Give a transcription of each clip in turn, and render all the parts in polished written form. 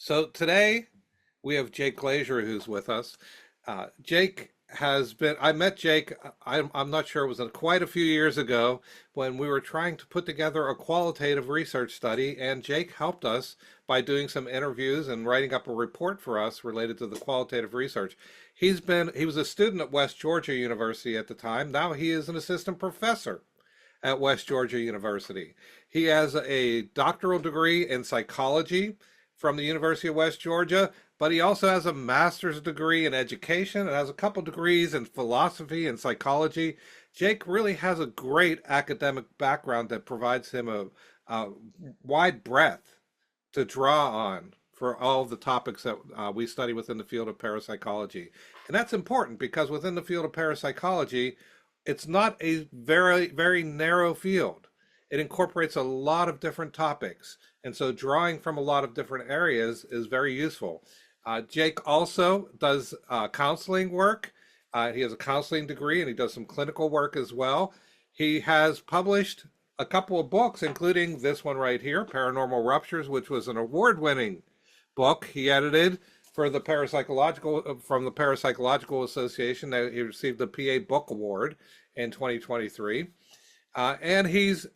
So today we have Jake Glazier who's with us. Jake has been, I met Jake, I'm not sure, it was quite a few years ago when we were trying to put together a qualitative research study, and Jake helped us by doing some interviews and writing up a report for us related to the qualitative research. He was a student at West Georgia University at the time. Now he is an assistant professor at West Georgia University. He has a doctoral degree in psychology from the University of West Georgia, but he also has a master's degree in education and has a couple degrees in philosophy and psychology. Jake really has a great academic background that provides him a wide breadth to draw on for all of the topics that we study within the field of parapsychology. And that's important because within the field of parapsychology, it's not a very narrow field. It incorporates a lot of different topics. And so drawing from a lot of different areas is very useful. Jake also does counseling work. He has a counseling degree and he does some clinical work as well. He has published a couple of books, including this one right here, Paranormal Ruptures, which was an award-winning book he edited for the parapsychological from the Parapsychological Association. That he received the PA Book Award in 2023, and he's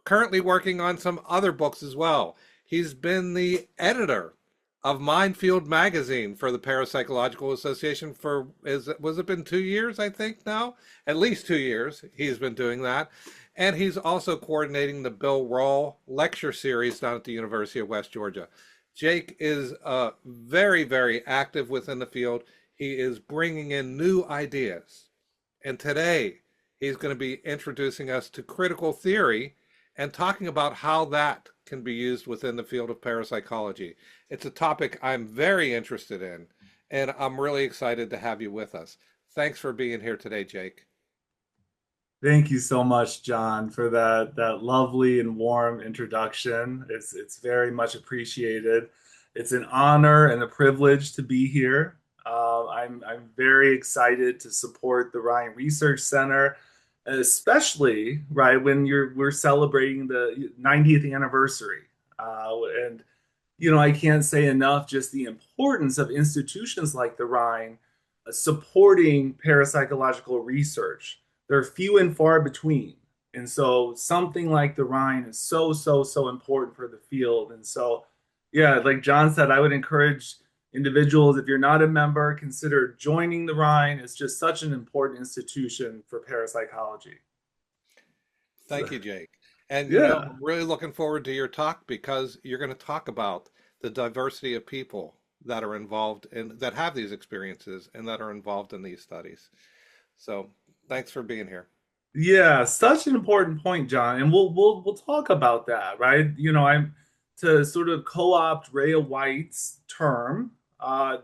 currently working on some other books as well. He's been the editor of Minefield magazine for the Parapsychological Association for was it been 2 years, I think now? At least 2 years he's been doing that. And he's also coordinating the Bill Rawl lecture series down at the University of West Georgia. Jake is very active within the field. He is bringing in new ideas. And today he's going to be introducing us to critical theory and talking about how that can be used within the field of parapsychology. It's a topic I'm very interested in, and I'm really excited to have you with us. Thanks for being here today, Jake. Thank you so much, John, for that lovely and warm introduction. It's very much appreciated. It's an honor and a privilege to be here. I'm very excited to support the Ryan Research Center, especially right when we're celebrating the 90th anniversary. And I can't say enough just the importance of institutions like the Rhine supporting parapsychological research. They're few and far between. And so something like the Rhine is so important for the field. And so, yeah, like John said, I would encourage individuals, if you're not a member, consider joining the Rhine. It's just such an important institution for parapsychology. So, Thank you, Jake. And yeah. I'm really looking forward to your talk because you're going to talk about the diversity of people that are involved in that have these experiences and that are involved in these studies. So, thanks for being here. Yeah, such an important point, John, and we'll talk about that, right? I'm to sort of co-opt Rhea White's term.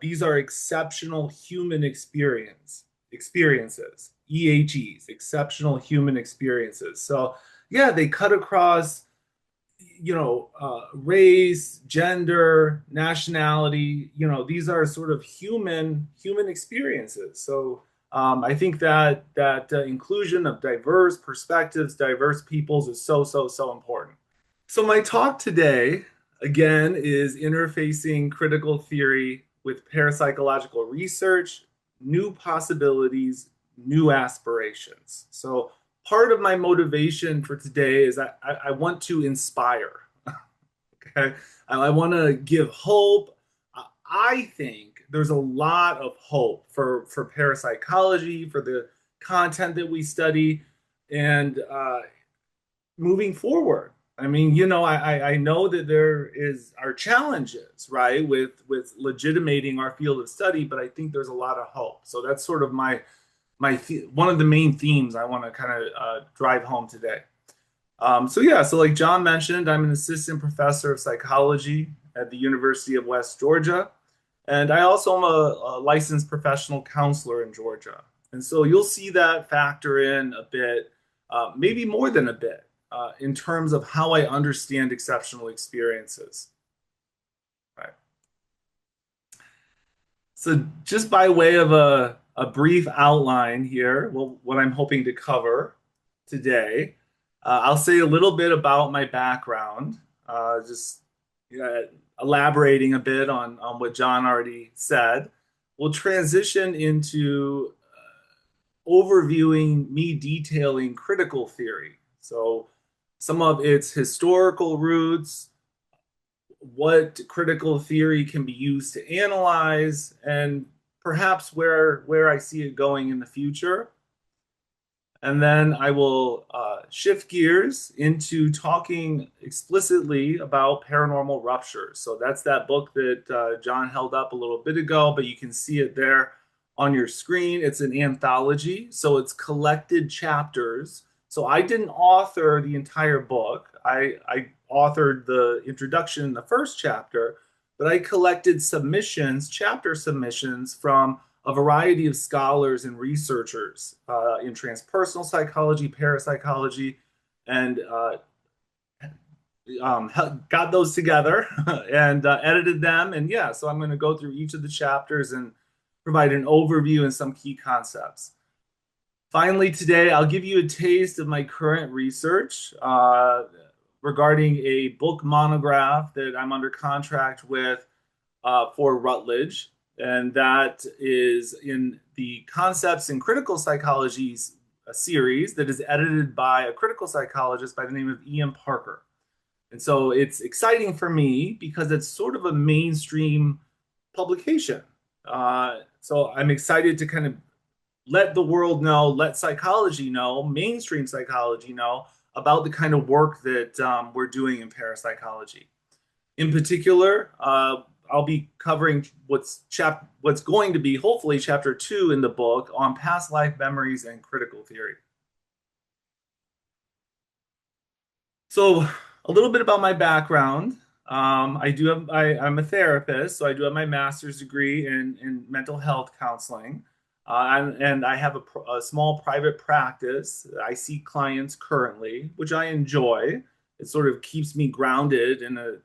These are exceptional human experiences, EHEs, exceptional human experiences. So, yeah, they cut across, race, gender, nationality. These are sort of human experiences. So I think that inclusion of diverse perspectives, diverse peoples is so important. So my talk today, again, is interfacing critical theory with parapsychological research, new possibilities, new aspirations. So part of my motivation for today is I want to inspire. Okay, I want to give hope. I think there's a lot of hope for parapsychology, for the content that we study, and moving forward. I mean, I know that there is our challenges, right, with legitimating our field of study, but I think there's a lot of hope. So that's sort of one of the main themes I want to kind of drive home today. So yeah, so like John mentioned, I'm an assistant professor of psychology at the University of West Georgia, and I also am a licensed professional counselor in Georgia. And so you'll see that factor in a bit, maybe more than a bit, in terms of how I understand exceptional experiences. Right. So just by way of a brief outline here, well, what I'm hoping to cover today, I'll say a little bit about my background, just uh, elaborating a bit on what John already said, we'll transition into overviewing me detailing critical theory. So some of its historical roots, what critical theory can be used to analyze, and perhaps where I see it going in the future. And then I will shift gears into talking explicitly about paranormal ruptures. So that's that book that John held up a little bit ago, but you can see it there on your screen. It's an anthology, so it's collected chapters. So I didn't author the entire book. I authored the introduction in the first chapter, but I collected submissions, chapter submissions from a variety of scholars and researchers in transpersonal psychology, parapsychology, and got those together and edited them. And yeah, so I'm going to go through each of the chapters and provide an overview and some key concepts. Finally, today, I'll give you a taste of my current research regarding a book monograph that I'm under contract with for Rutledge, and that is in the Concepts in Critical Psychology series that is edited by a critical psychologist by the name of Ian Parker. And so it's exciting for me because it's sort of a mainstream publication. So I'm excited to kind of let the world know, let psychology know, mainstream psychology know about the kind of work that we're doing in parapsychology. In particular, I'll be covering what's going to be hopefully chapter 2 in the book on past life memories and critical theory. So a little bit about my background. I'm a therapist, so I do have my master's degree in mental health counseling. And I have a small private practice. I see clients currently, which I enjoy. It sort of keeps me grounded in a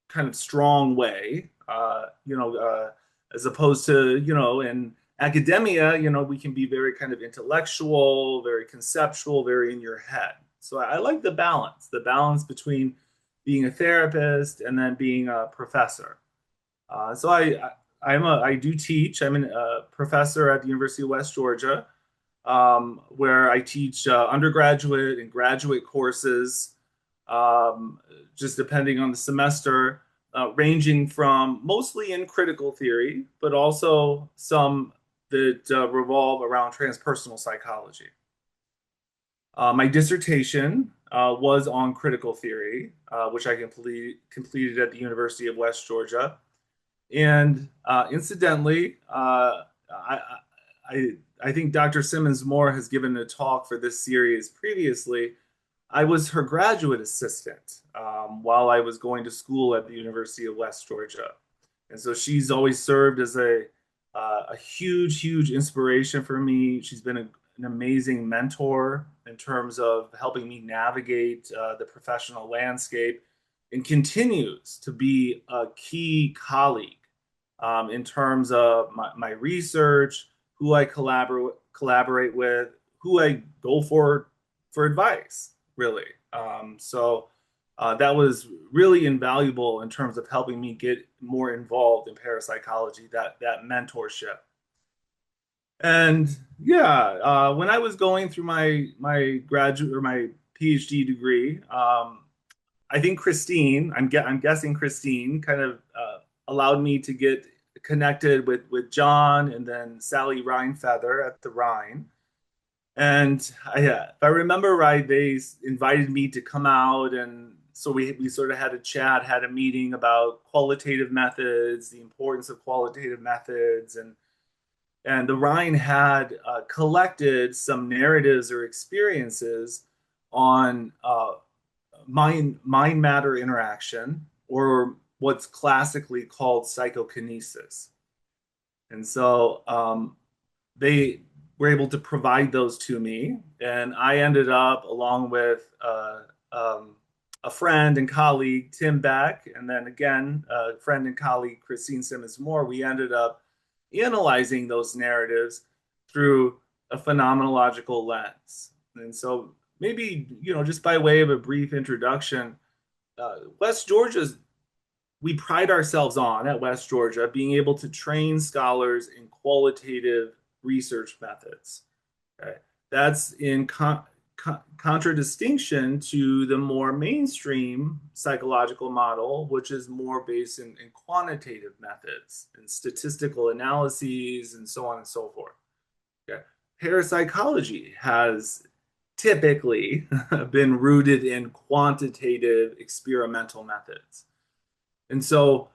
kind of strong way, as opposed to, in academia, we can be very kind of intellectual, very conceptual, very in your head. So I like the balance between being a therapist and then being a professor. So I do teach. I'm a professor at the University of West Georgia, where I teach undergraduate and graduate courses, just depending on the semester, ranging from mostly in critical theory, but also some that revolve around transpersonal psychology. My dissertation was on critical theory, which I completed at the University of West Georgia. And incidentally, I think Dr. Simmons Moore has given a talk for this series previously. I was her graduate assistant while I was going to school at the University of West Georgia. And so she's always served as a huge, huge inspiration for me. She's been an amazing mentor in terms of helping me navigate the professional landscape and continues to be a key colleague in terms of my research, who I collaborate with, who I go for advice, really. That was really invaluable in terms of helping me get more involved in parapsychology, that mentorship. And yeah, when I was going through my graduate or my PhD degree, I think I'm guessing Christine kind of allowed me to get connected with John and then Sally Rhinefeather at the Rhine. And if I remember right, they invited me to come out, and so we sort of had a chat, had a meeting about qualitative methods, the importance of qualitative methods, and the Rhine had collected some narratives or experiences on mind matter interaction, or what's classically called psychokinesis. And so they were able to provide those to me, and I ended up, along with a friend and colleague, Tim Beck, and then again, a friend and colleague, Christine Simmons Moore, we ended up analyzing those narratives through a phenomenological lens. And so maybe, just by way of a brief introduction, West Georgia's we pride ourselves on at West Georgia being able to train scholars in qualitative research methods. Okay? That's in contradistinction to the more mainstream psychological model, which is more based in quantitative methods and statistical analyses and so on and so forth. Okay. Parapsychology has typically been rooted in quantitative experimental methods. And so,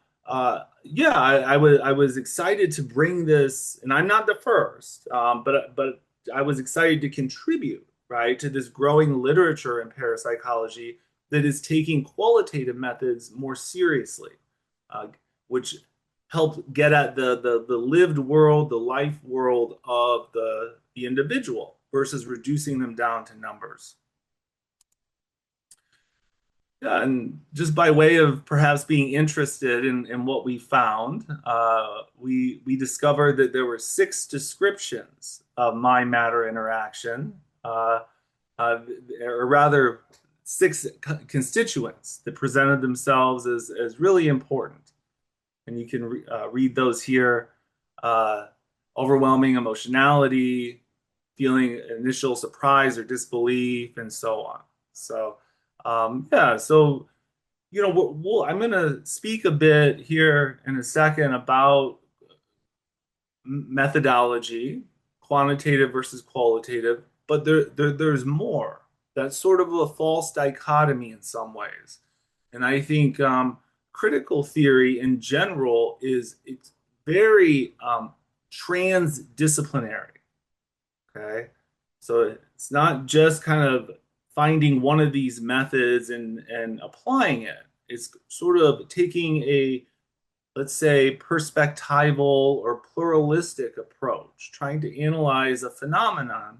yeah, I was excited to bring this, and I'm not the first, but I was excited to contribute, right, to this growing literature in parapsychology that is taking qualitative methods more seriously, uh, which help get at the lived world, the life world of the individual versus reducing them down to numbers. Yeah, and just by way of perhaps being interested in what we found, we discovered that there were six descriptions of mind matter interaction, or rather, six constituents that presented themselves as really important. And you can read those here: uh, overwhelming emotionality, feeling initial surprise or disbelief, and so on. So, yeah, so I'm going to speak a bit here in a second about methodology, quantitative versus qualitative, but there's more. That's sort of a false dichotomy in some ways. And I think critical theory in general it's very transdisciplinary. Okay. So it's not just kind of finding one of these methods and applying it. It's sort of taking a, let's say, perspectival or pluralistic approach, trying to analyze a phenomenon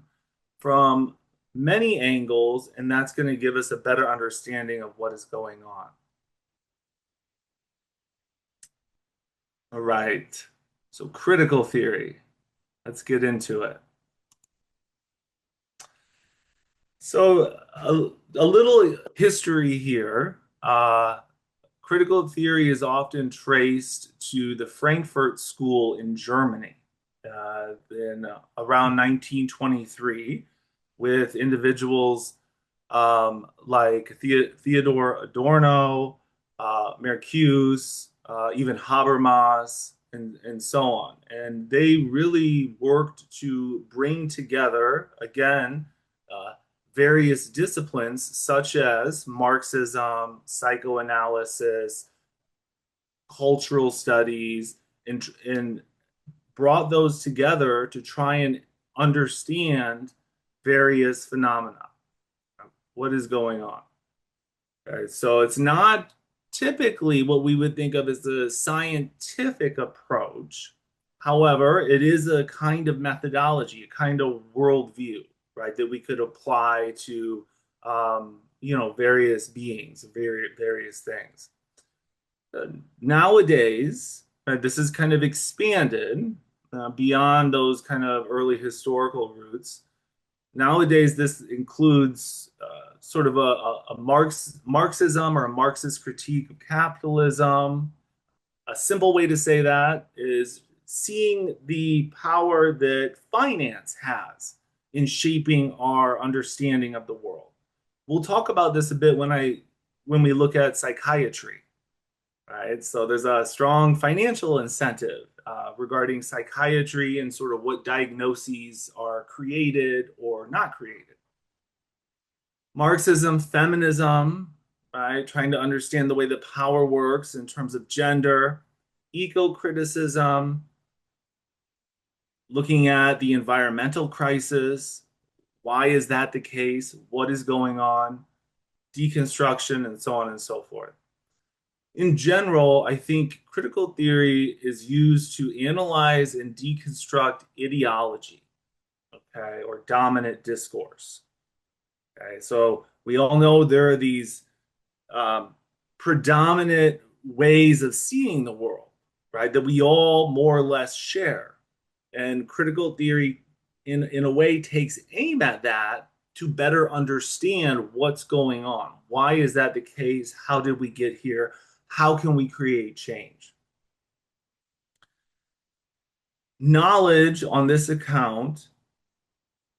from many angles, and that's going to give us a better understanding of what is going on. All right. So critical theory. Let's get into it. So a little history here. Critical theory is often traced to the Frankfurt School in Germany in around 1923, with individuals like Theodor Adorno, Marcuse, even Habermas, and so on. And they really worked to bring together, again, uh, various disciplines such as Marxism, psychoanalysis, cultural studies, and brought those together to try and understand various phenomena. What is going on? Okay, so it's not typically what we would think of as a scientific approach. However, it is a kind of methodology, a kind of worldview, right, that we could apply to, various beings, various things. Nowadays, this is kind of expanded beyond those kind of early historical roots. Nowadays, this includes sort of a Marxism or a Marxist critique of capitalism. A simple way to say that is seeing the power that finance has in shaping our understanding of the world. We'll talk about this a bit when we look at psychiatry, right? So there's a strong financial incentive regarding psychiatry and sort of what diagnoses are created or not created. Marxism, feminism, right? Trying to understand the way that power works in terms of gender, eco-criticism, looking at the environmental crisis. Why is that the case? What is going on? Deconstruction, and so on and so forth. In general, I think critical theory is used to analyze and deconstruct ideology, okay, or dominant discourse. Okay, so we all know there are these predominant ways of seeing the world, right, that we all more or less share. And critical theory, in a way, takes aim at that to better understand what's going on. Why is that the case? How did we get here? how can we create change? Knowledge on this account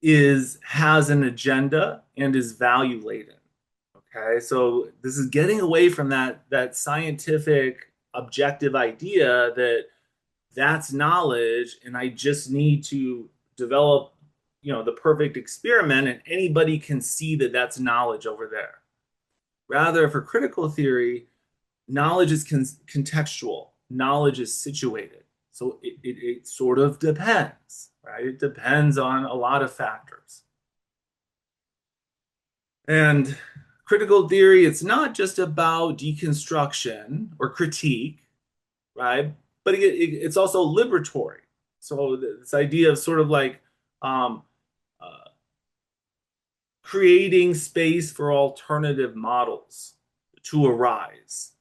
has an agenda and is value laden. Okay, so this is getting away from that scientific objective idea that that's knowledge and I just need to develop, the perfect experiment and anybody can see that that's knowledge over there. Rather, for critical theory, knowledge is contextual, knowledge is situated. So it sort of depends, right? It depends on a lot of factors. And critical theory, it's not just about deconstruction or critique, right? But it's also liberatory. So this idea of sort of like um, uh, creating space for alternative models to arise,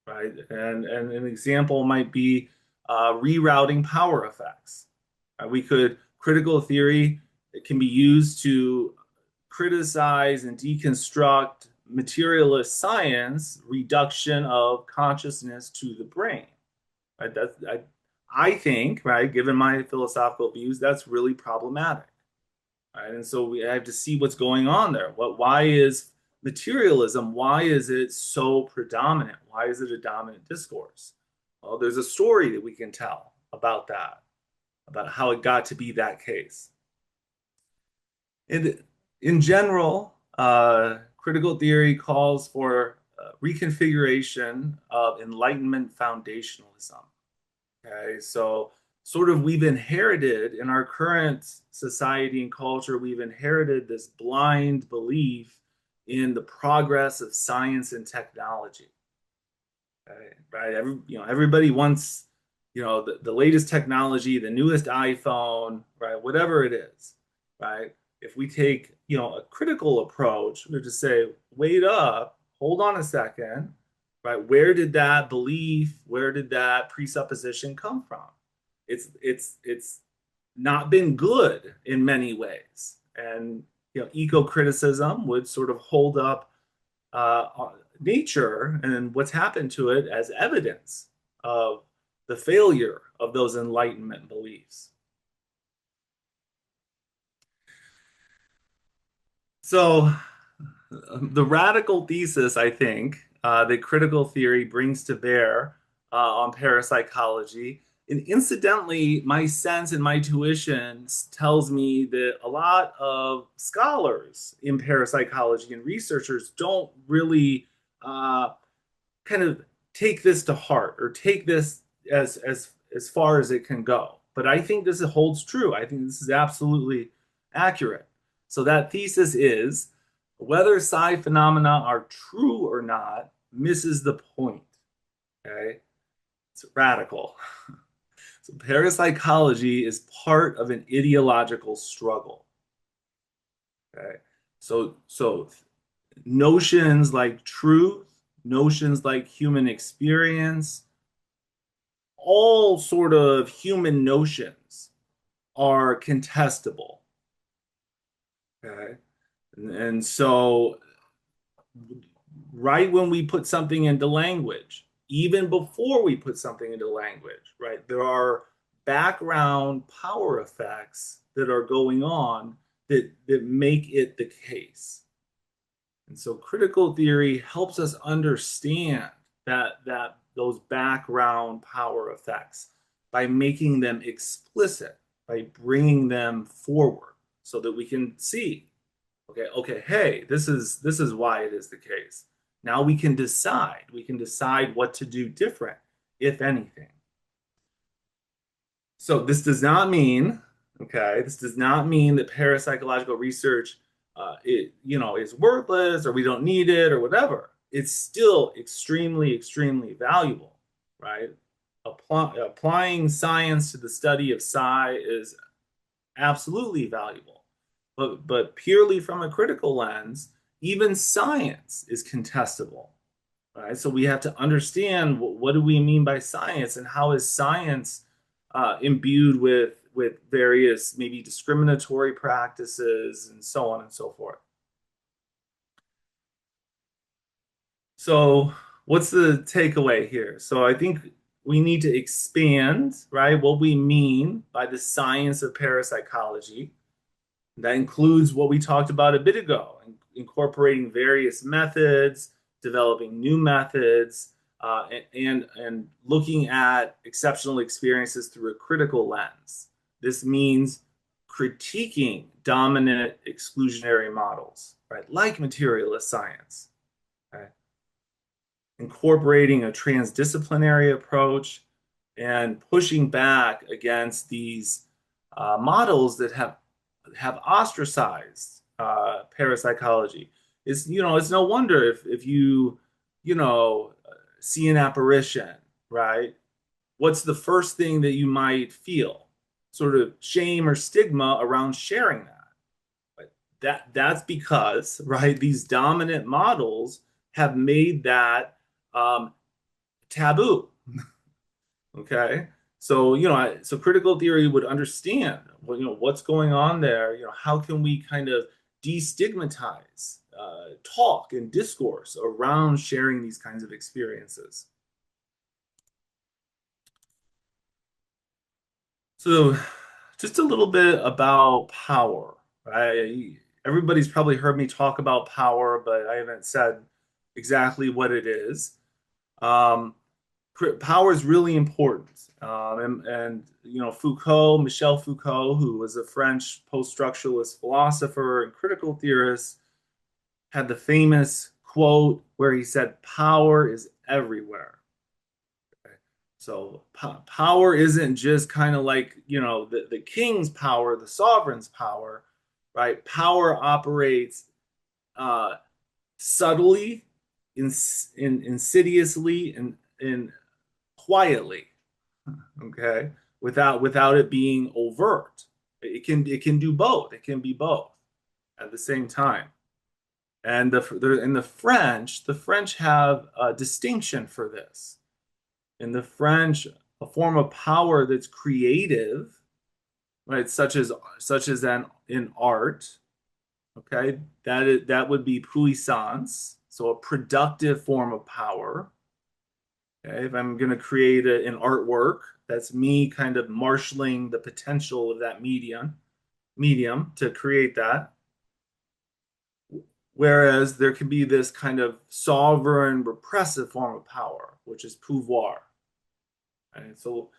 right? And an example might be rerouting power effects. We could critical theory. It can be used to criticize and deconstruct materialist science, reduction of consciousness to the brain. Right? I think, right, given my philosophical views, that's really problematic. Right? And so we have to see what's going on there. Why is materialism, why is it so predominant? Why is it a dominant discourse? Well, there's a story that we can tell about that, about how it got to be that case. And in general, critical theory calls for reconfiguration of Enlightenment foundationalism. Okay, so sort of we've inherited in our current society and culture, we've inherited this blind belief in the progress of science and technology. Okay, right? Everybody wants, the latest technology, the newest iPhone, right? Whatever it is, right? If we take, a critical approach, we just say, wait up, hold on a second, right? Where did that belief, where did that presupposition come from? It's not been good in many ways. And, eco-criticism would sort of hold up nature and what's happened to it as evidence of the failure of those Enlightenment beliefs. So, the radical thesis, I think, that critical theory brings to bear on parapsychology, and incidentally, my sense and my tuitions tells me that a lot of scholars in parapsychology and researchers don't really kind of take this to heart or take this as far as it can go. But I think this holds true. I think this is absolutely accurate. So that thesis is whether psi phenomena are true or not misses the point. Okay, it's radical. So parapsychology is part of an ideological struggle. Okay, so notions like truth, notions like human experience, all sort of human notions are contestable. Okay. And so, right when we put something into language, even before we put something into language, right, there are background power effects that are going on that make it the case. And so critical theory helps us understand that those background power effects by making them explicit, by bringing them forward so that we can see, okay, hey, this is why it is the case. Now we can decide. We can decide what to do different, if anything. So this does not mean that parapsychological research, is worthless or we don't need it or whatever. It's still extremely, extremely valuable, right? Applying science to the study of psi is absolutely valuable, but purely from a critical lens, even science is contestable, right? So we have to understand what do we mean by science and how is science imbued with various maybe discriminatory practices and so on and so forth. So what's the takeaway here? So I think we need to expand, right, what we mean by the science of parapsychology. That includes what we talked about a bit ago, incorporating various methods, developing new methods, and looking at exceptional experiences through a critical lens. This means critiquing dominant exclusionary models, right, like materialist science, right? Incorporating a transdisciplinary approach and pushing back against these models that have ostracized parapsychology. It's no wonder if you know see an apparition, right? What's the first thing that you might feel? Sort of shame or stigma around sharing that. But that's because, right, these dominant models have made that taboo. Okay. So, so critical theory would understand, well, what's going on there. How can we kind of destigmatize talk and discourse around sharing these kinds of experiences? So, just a little bit about power, right? Everybody's probably heard me talk about power, but I haven't said exactly what it is. Um, Power is really important. Michel Foucault, who was a French post-structuralist philosopher and critical theorist, had the famous quote where he said, "Power is everywhere." Okay? So power isn't just kind of like, the king's power, the sovereign's power, right? Power operates uh, subtly, insidiously, and quietly, okay, without it being overt. It can do both. It can be both at the same time. And the French have a distinction for this. In the French, a form of power that's creative, right, such as in art, okay, that would be puissance, so a productive form of power. Okay, if I'm going to create an artwork, that's me kind of marshaling the potential of that medium to create that. Whereas there can be this kind of sovereign repressive form of power, which is pouvoir. And so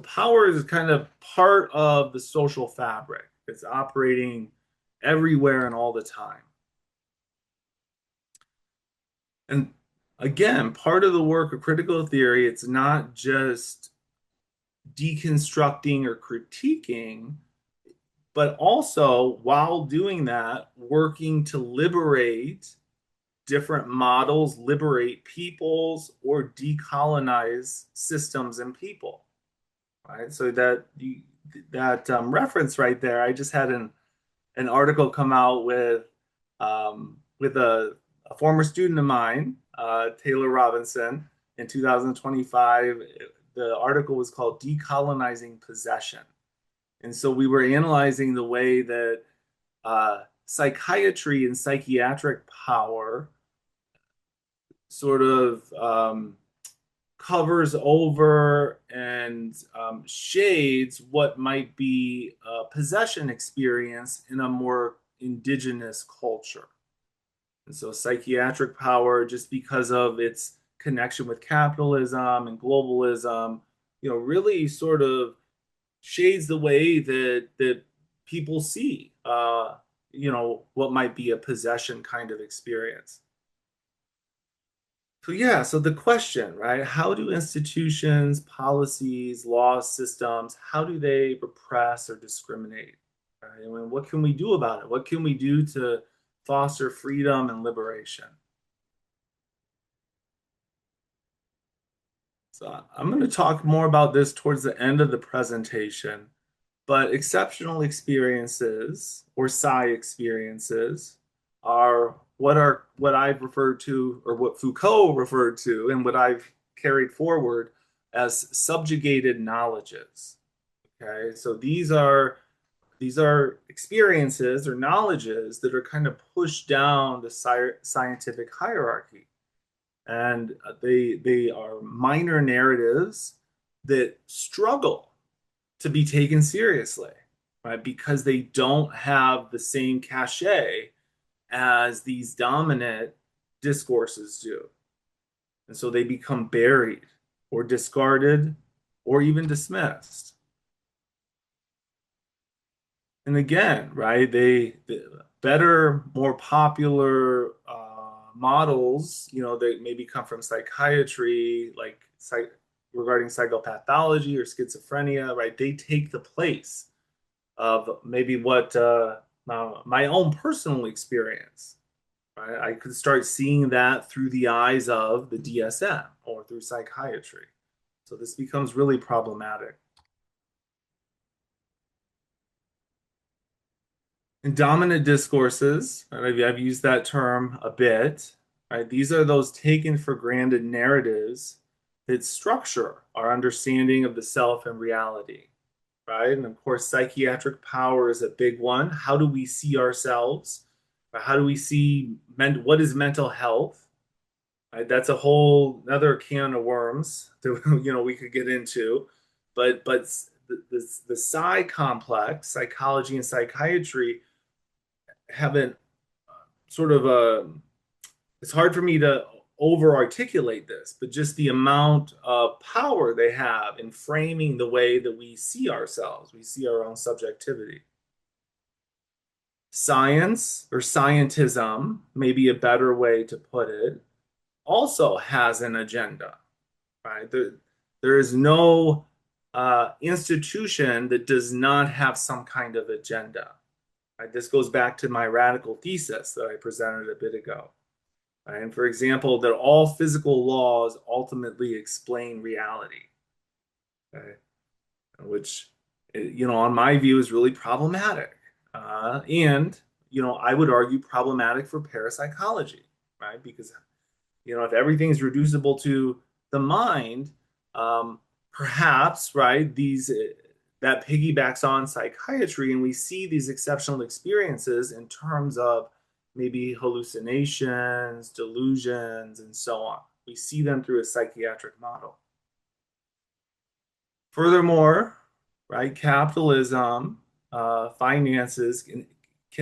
power is kind of part of the social fabric. It's operating everywhere and all the time. And again, part of the work of critical theory, it's not just deconstructing or critiquing, but also while doing that, working to liberate different models, liberate peoples, or decolonize systems and people. Right. So that reference right there, I just had an article come out with a former student of mine, Taylor Robinson, in 2025. The article was called "Decolonizing Possession." And so we were analyzing the way that psychiatry and psychiatric power sort of covers over and shades what might be a possession experience in a more indigenous culture. And so psychiatric power, just because of its connection with capitalism and globalism, really sort of shades the way that people see, what might be a possession kind of experience. So yeah, so the question, right? How do institutions, policies, law systems, how do they repress or discriminate? Right? I mean, what can we do about it? What can we do to foster freedom and liberation? So I'm going to talk more about this towards the end of the presentation, but exceptional experiences or psi experiences are what I've referred to, or what Foucault referred to, and what I've carried forward as subjugated knowledges. Okay, so these are experiences or knowledges that are kind of pushed down the scientific hierarchy. and they are minor narratives that struggle to be taken seriously, right? Because they don't have the same cachet as these dominant discourses do. And so they become buried or discarded or even dismissed. And again, right, the better, more popular models, they maybe come from psychiatry, like regarding psychopathology or schizophrenia, right? They take the place of maybe what my own personal experience. Right? I could start seeing that through the eyes of the DSM or through psychiatry. So this becomes really problematic. And dominant discourses, and I've used that term a bit, right? These are those taken for granted narratives that structure our understanding of the self and reality, right? And of course, psychiatric power is a big one. How do we see ourselves? How do we see what is mental health? Right? That's a whole another can of worms that we could get into. But the psi complex, psychology and psychiatry, haven't sort of it's hard for me to over articulate this, but just the amount of power they have in framing the way that we see ourselves, we see our own subjectivity. Science or scientism, maybe a better way to put it, also has an agenda, right? There is no institution that does not have some kind of agenda. Right? This goes back to my radical thesis that I presented a bit ago. Right? And for example, that all physical laws ultimately explain reality, okay? Which, on my view, is really problematic. And, I would argue problematic for parapsychology, right? Because if everything's reducible to the mind, um, perhaps, right, that piggybacks on psychiatry, and we see these exceptional experiences in terms of maybe hallucinations, delusions, and so on. We see them through a psychiatric model. Furthermore, right, capitalism, finances can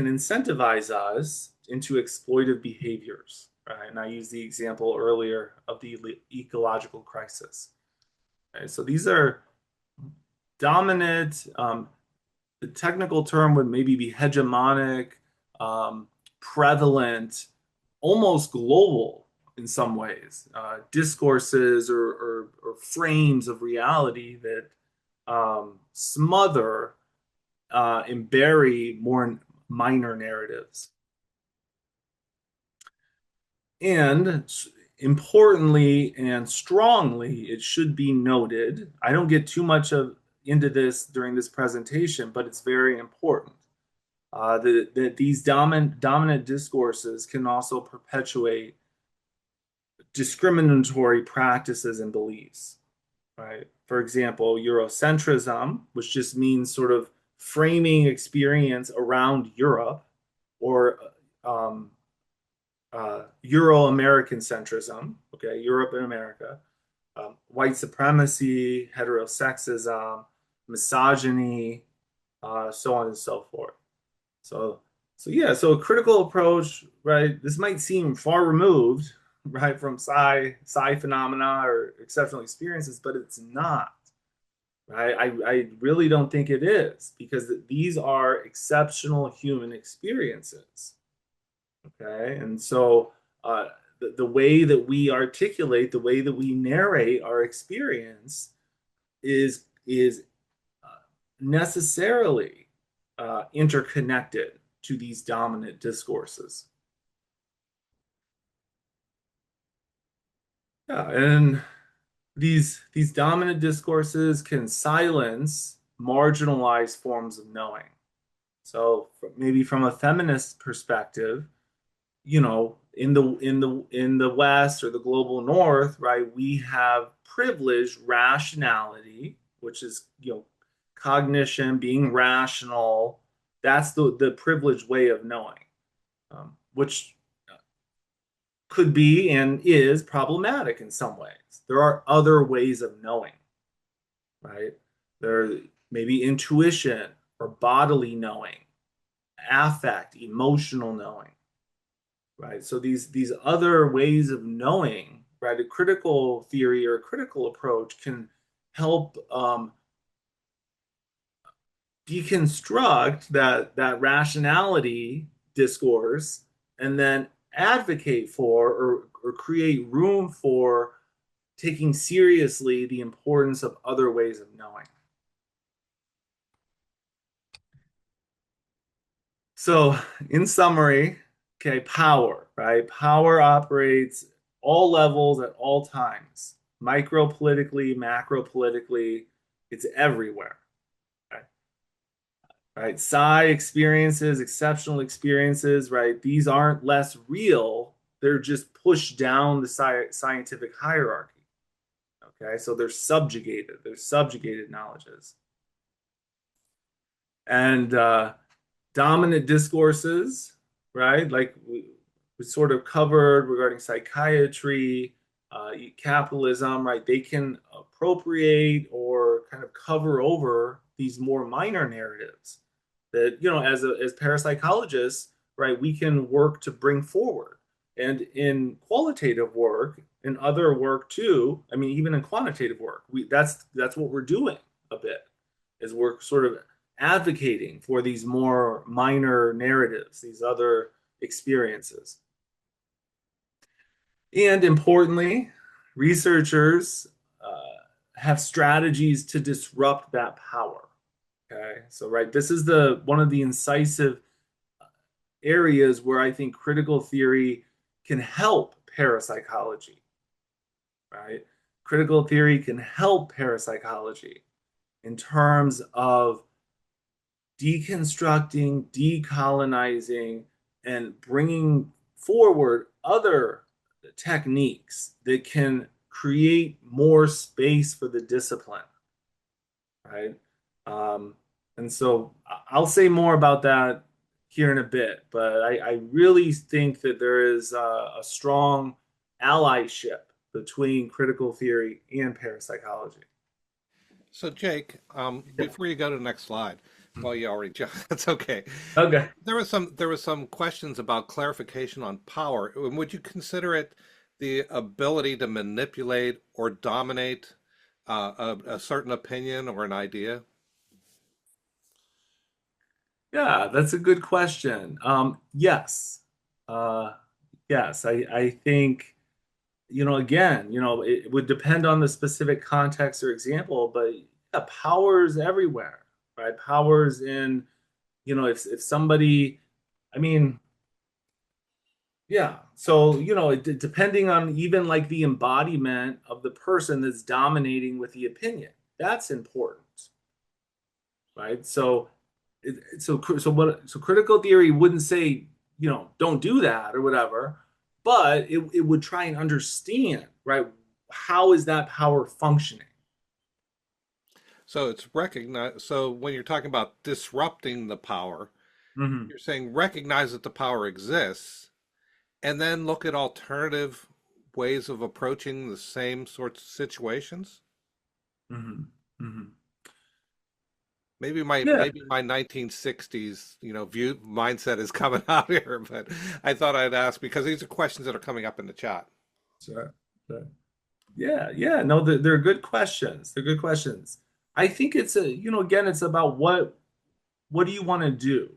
incentivize us into exploitive behaviors. Right? And I used the example earlier of the ecological crisis. Right? So these are dominant. The technical term would maybe be hegemonic, prevalent, almost global in some ways, discourses or frames of reality that smother and bury more minor narratives. And importantly and strongly, it should be noted, I don't get too much into this during this presentation, but it's very important that these dominant discourses can also perpetuate discriminatory practices and beliefs, right? For example, Eurocentrism, which just means sort of framing experience around Europe, or um, Euro-American centrism, okay, Europe and America, white supremacy, heterosexism, misogyny, so on and so forth. So, so a critical approach, right? This might seem far removed, right, from psi phenomena or exceptional experiences, but it's not, right? I really don't think it is, because these are exceptional human experiences. Okay. And so the way that we articulate, the way that we narrate our experience is necessarily interconnected to these dominant discourses. Yeah, and these dominant discourses can silence marginalized forms of knowing. So maybe from a feminist perspective, in the West or the global North, right, we have privileged rationality, which is cognition, being rational. That's the privileged way of knowing, which could be and is problematic in some ways. There are other ways of knowing, right? There may be intuition or bodily knowing, affect, emotional knowing, right? So these other ways of knowing, right? A critical theory or a critical approach can help deconstruct that rationality discourse and then advocate for or create room for taking seriously the importance of other ways of knowing. So, in summary, okay, power, right? Power operates all levels at all times, micro politically, macro politically, it's everywhere. Right? Right? Psi experiences, exceptional experiences, right? These aren't less real. They're just pushed down the scientific hierarchy. Okay, so they're subjugated knowledges. And dominant discourses, right? Like we sort of covered regarding psychiatry, capitalism, right? They can appropriate or kind of cover over these more minor narratives that, as parapsychologists, right, we can work to bring forward. And in qualitative work, in other work too, I mean, even in quantitative work, that's what we're doing a bit, is we're sort of advocating for these more minor narratives, these other experiences. And importantly, researchers have strategies to disrupt that power. Okay, so right, this is the one of the incisive areas where I think critical theory can help parapsychology. Right, critical theory can help parapsychology in terms of deconstructing, decolonizing, and bringing forward other techniques that can create more space for the discipline, right? Um, and so I'll say more about that here in a bit, but I really think that there is a strong allyship between critical theory and parapsychology. So, Jake, before you go to the next slide, well, you already jumped. That's okay. Okay. There was some questions about clarification on power. Would you consider it the ability to manipulate or dominate a certain opinion or an idea? Yeah, that's a good question. Yes. Uh, yes, I think, again, it would depend on the specific context or example, but yeah, powers everywhere, right? Powers in, if somebody, I mean, yeah. So, depending on even like the embodiment of the person that's dominating with the opinion, that's important, right? So critical theory wouldn't say, don't do that or whatever, but it would try and understand, right? How is that power functioning? So it's recognize. So when you're talking about disrupting the power, Hmm. you're saying recognize that the power exists, and then look at alternative ways of approaching the same sorts of situations. Hmm. Hmm. Maybe my Yeah, maybe my 1960s, view mindset is coming out here, but I thought I'd ask because these are questions that are coming up in the chat. sure. Sure. Yeah, yeah. No, they're good questions. They're good questions. I think again, it's about what do you want to do,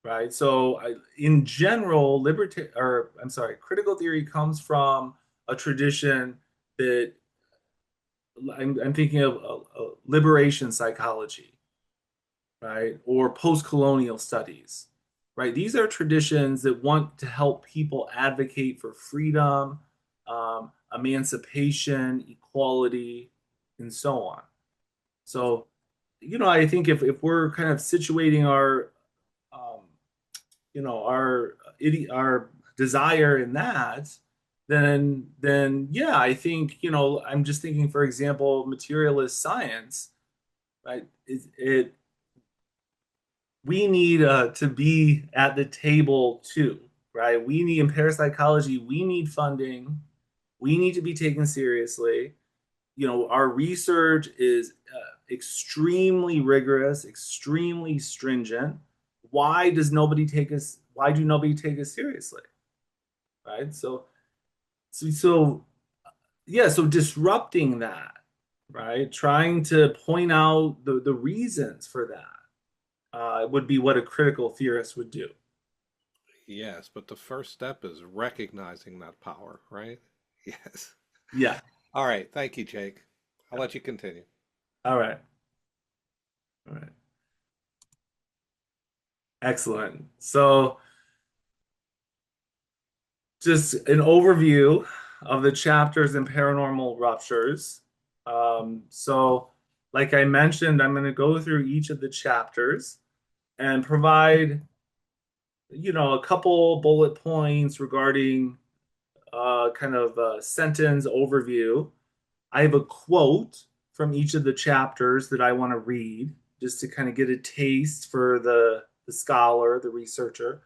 right? So, in general, critical theory comes from a tradition that I'm thinking of liberation psychology, right? Or post-colonial studies, right? These are traditions that want to help people advocate for freedom, emancipation, equality, and so on. So, I think if we're kind of situating um, our desire in that, then yeah, I think, I'm just thinking, for example, materialist science, right? It we need to be at the table too, right? We need in parapsychology, we need funding. We need to be taken seriously. Our research is extremely rigorous, extremely stringent. Why do nobody take us seriously? Right? So yeah, so disrupting that, right? Trying to point out the reasons for that would be what a critical theorist would do. Yes, but the first step is recognizing that power, right? Yes. Yeah. All right. Thank you, Jake. I'll let you continue. All right. All right. Excellent. So just an overview of the chapters in paranormal ruptures. So, like I mentioned, I'm going to go through each of the chapters and provide, a couple bullet points regarding kind of a sentence overview. I have a quote from each of the chapters that I want to read just to kind of get a taste for the scholar, the researcher,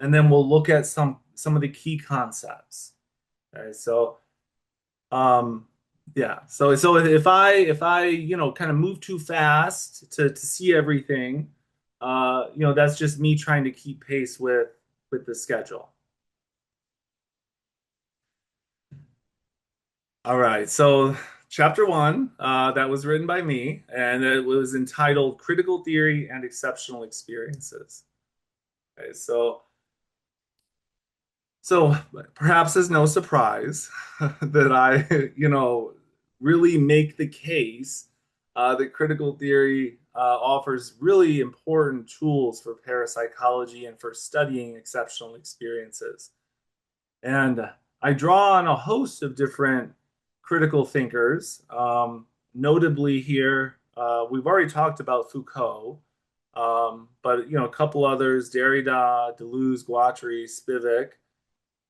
and then we'll look at some of the key concepts. Okay, so um, yeah, so if I kind of move too fast to see everything, that's just me trying to keep pace with the schedule. All right, so chapter one, that was written by me, and it was entitled "Critical Theory and Exceptional Experiences." Okay, so perhaps it's no surprise that I, really make the case that critical theory offers really important tools for parapsychology and for studying exceptional experiences. And I draw on a host of different critical thinkers. Notably here, we've already talked about Foucault, but a couple others: Derrida, Deleuze, Guattari, Spivak.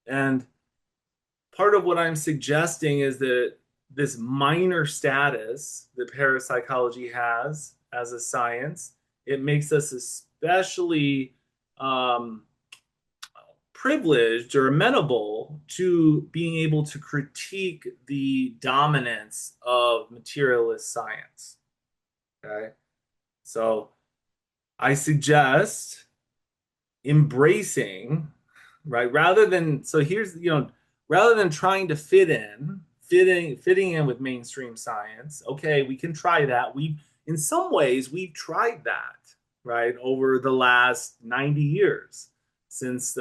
And part of what I'm suggesting is that this minor status that parapsychology has as a science, it makes us especially um, privileged or amenable to being able to critique the dominance of materialist science. Okay. So I suggest embracing, right? Rather than trying to fitting in with mainstream science. Okay, we can try that. In some ways, we've tried that, right, over the last 90 years since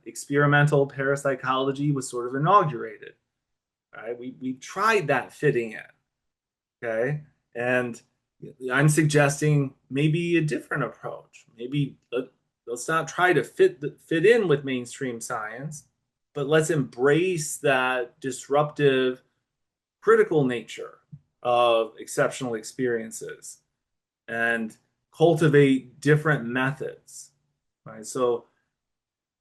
experimental parapsychology was sort of inaugurated, right? We've tried that fitting in, okay? And I'm suggesting maybe a different approach. Maybe let's not try to fit in with mainstream science, but let's embrace that disruptive, critical nature of exceptional experiences and cultivate different methods, right? So,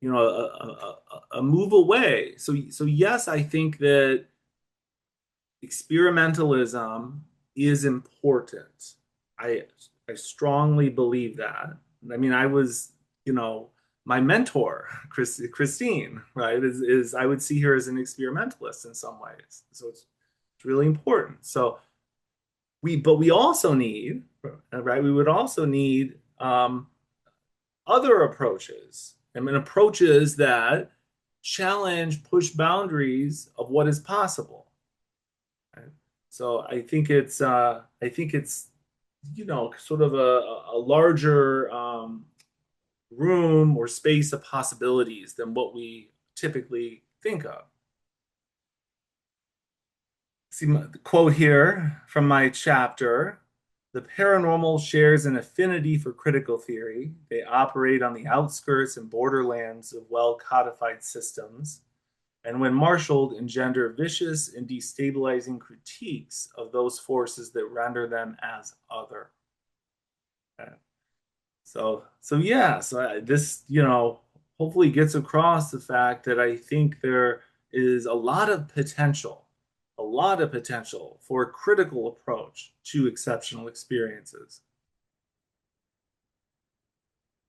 a move away. So yes, I think that experimentalism is important. I I strongly believe that. I mean, I was, you know, my mentor, Christine, right, is I would see her as an experimentalist in some ways. So it's really important. So we also need, right, we would also need other approaches. I mean, approaches that challenge, push boundaries of what is possible. Right? So I think it's sort of a larger room or space of possibilities than what we typically think of. See the quote here from my chapter. The paranormal shares an affinity for critical theory. They operate on the outskirts and borderlands of well codified systems, and when marshaled, engender vicious and destabilizing critiques of those forces that render them as other. Okay. So yeah, this, hopefully gets across the fact that I think there is a lot of potential for a critical approach to exceptional experiences.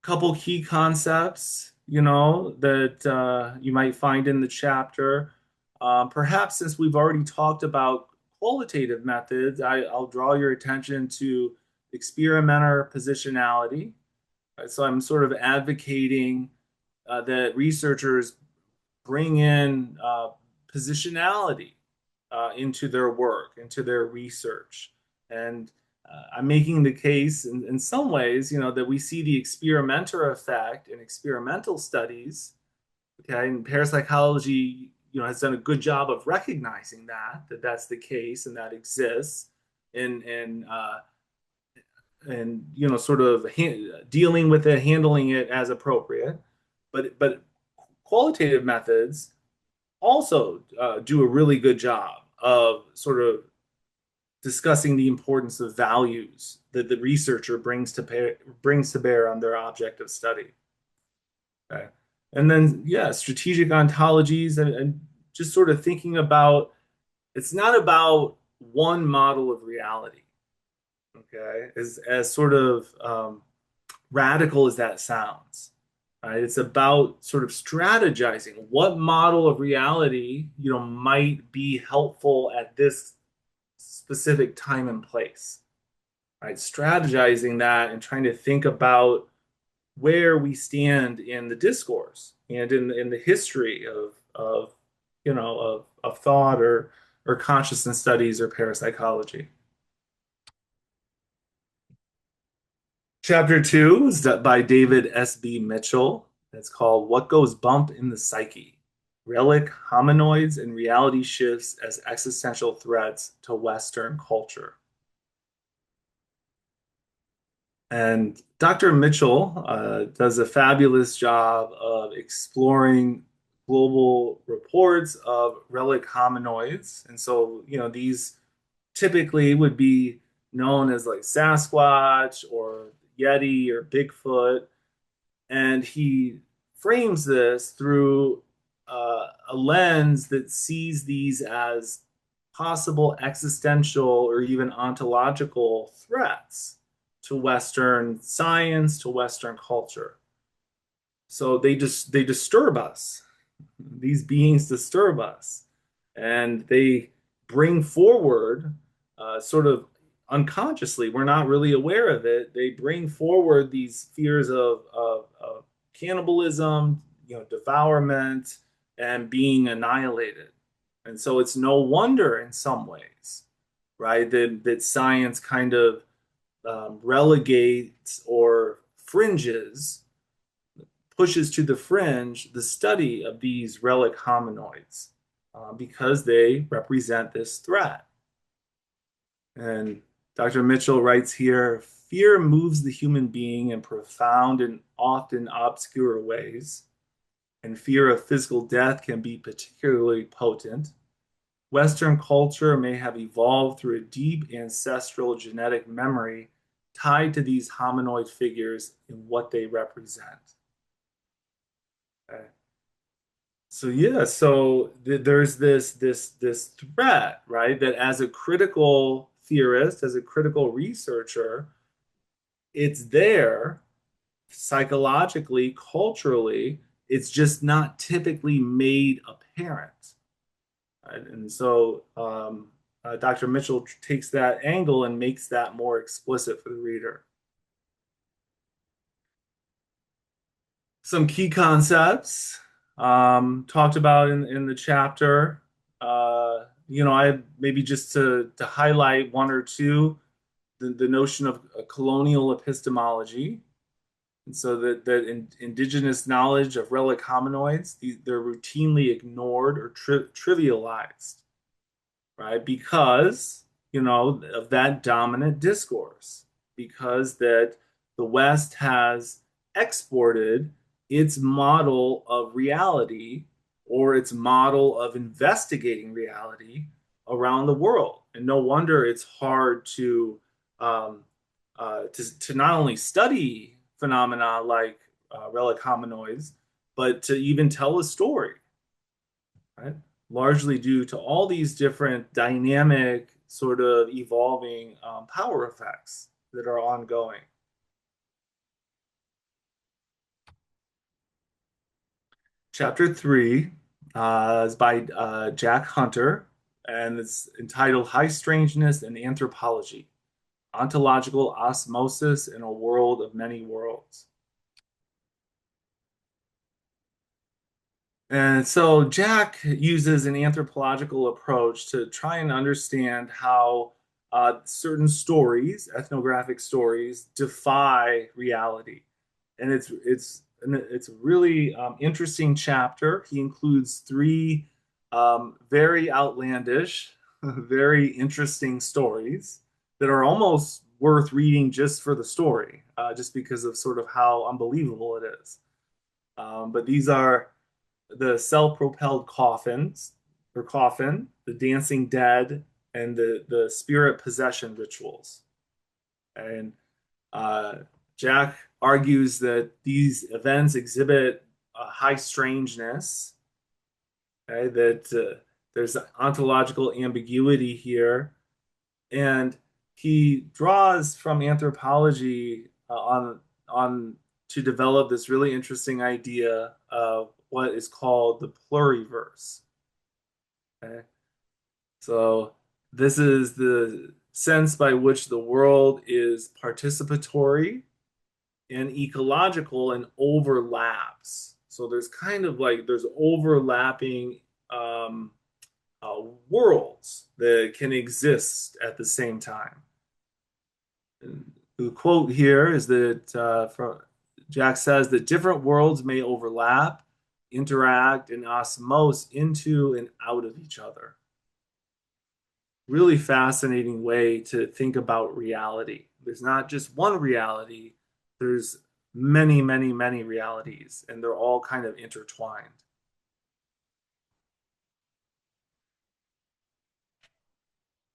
couple key concepts, that you might find in the chapter. Perhaps since we've already talked about qualitative methods, I'll draw your attention to experimenter positionality. So I'm sort of advocating that researchers bring in positionality into their work, into their research. And I'm making the case in some ways, that we see the experimenter effect in experimental studies. Okay, and parapsychology, has done a good job of recognizing that that's the case and that exists, and sort of dealing with it, handling it as appropriate. But qualitative methods also do a really good job of sort of discussing the importance of values that the researcher brings to bear on their object of study. Okay. And then, yeah, strategic ontologies, and just sort of thinking about it's not about one model of reality. Okay, as sort of radical as that sounds, right? It's about sort of strategizing what model of reality, might be helpful at this specific time and place, right? Strategizing that and trying to think about where we stand in the discourse and in the history of thought or consciousness studies or parapsychology. Chapter two is by David S.B. Mitchell. It's called What Goes Bump in the Psyche? Relic Hominoids and Reality Shifts as Existential Threats to Western Culture. And Dr. Mitchell does a fabulous job of exploring global reports of relic hominoids. And so, these typically would be known as like Sasquatch or Yeti or Bigfoot. And he frames this through a lens that sees these as possible existential or even ontological threats to Western science, to Western culture. So they disturb us. These beings disturb us, and they bring forward, sort of unconsciously. We're not really aware of it. They bring forward these fears of cannibalism, devourment, and being annihilated. And so it's no wonder in some ways, right, that science kind of relegates or fringes, pushes to the fringe the study of these relic hominoids because they represent this threat. And Dr. Mitchell writes here, fear moves the human being in profound and often obscure ways, and fear of physical death can be particularly potent. Western culture may have evolved through a deep ancestral genetic memory tied to these hominoid figures and what they represent. Okay. So yeah, so there's this threat, right? That as a critical theorist, as a critical researcher, it's there psychologically, culturally. It's just not typically made apparent. Right? And so Dr. Mitchell takes that angle and makes that more explicit for the reader. Some key concepts talked about in the chapter. I maybe just to highlight one or two, the notion of a colonial epistemology. And so that indigenous knowledge of relic hominoids, they're routinely ignored or trivialized, right? Because, of that dominant discourse, because that the West has exported its model of reality or its model of investigating reality around the world. And no wonder it's hard um, to not only study phenomena like relic hominoids, but to even tell a story, right? Largely due to all these different dynamic, sort of evolving power effects that are ongoing. Chapter 3 is by Jack Hunter, and it's entitled High Strangeness and Anthropology, Ontological Osmosis in a World of Many Worlds. And so Jack uses an anthropological approach to try and understand how certain stories, ethnographic stories, defy reality. And it's a really interesting chapter. He includes three very outlandish, very interesting stories that are almost worth reading just for the story, just because of sort of how unbelievable it is. But these are the self-propelled coffins or coffin, the dancing dead, and the spirit possession rituals. And uh, Jack argues that these events exhibit a high strangeness, okay, that there's ontological ambiguity here, and he draws from anthropology on to develop this really interesting idea of what is called the pluriverse. Okay? So this is the sense by which the world is participatory and ecological and overlaps. So there's kind of like there's overlapping um, worlds that can exist at the same time. And the quote here is that from Jack says that different worlds may overlap, interact, and osmose into and out of each other. Really fascinating way to think about reality. There's not just one reality, there's many, many, many realities, and they're all kind of intertwined.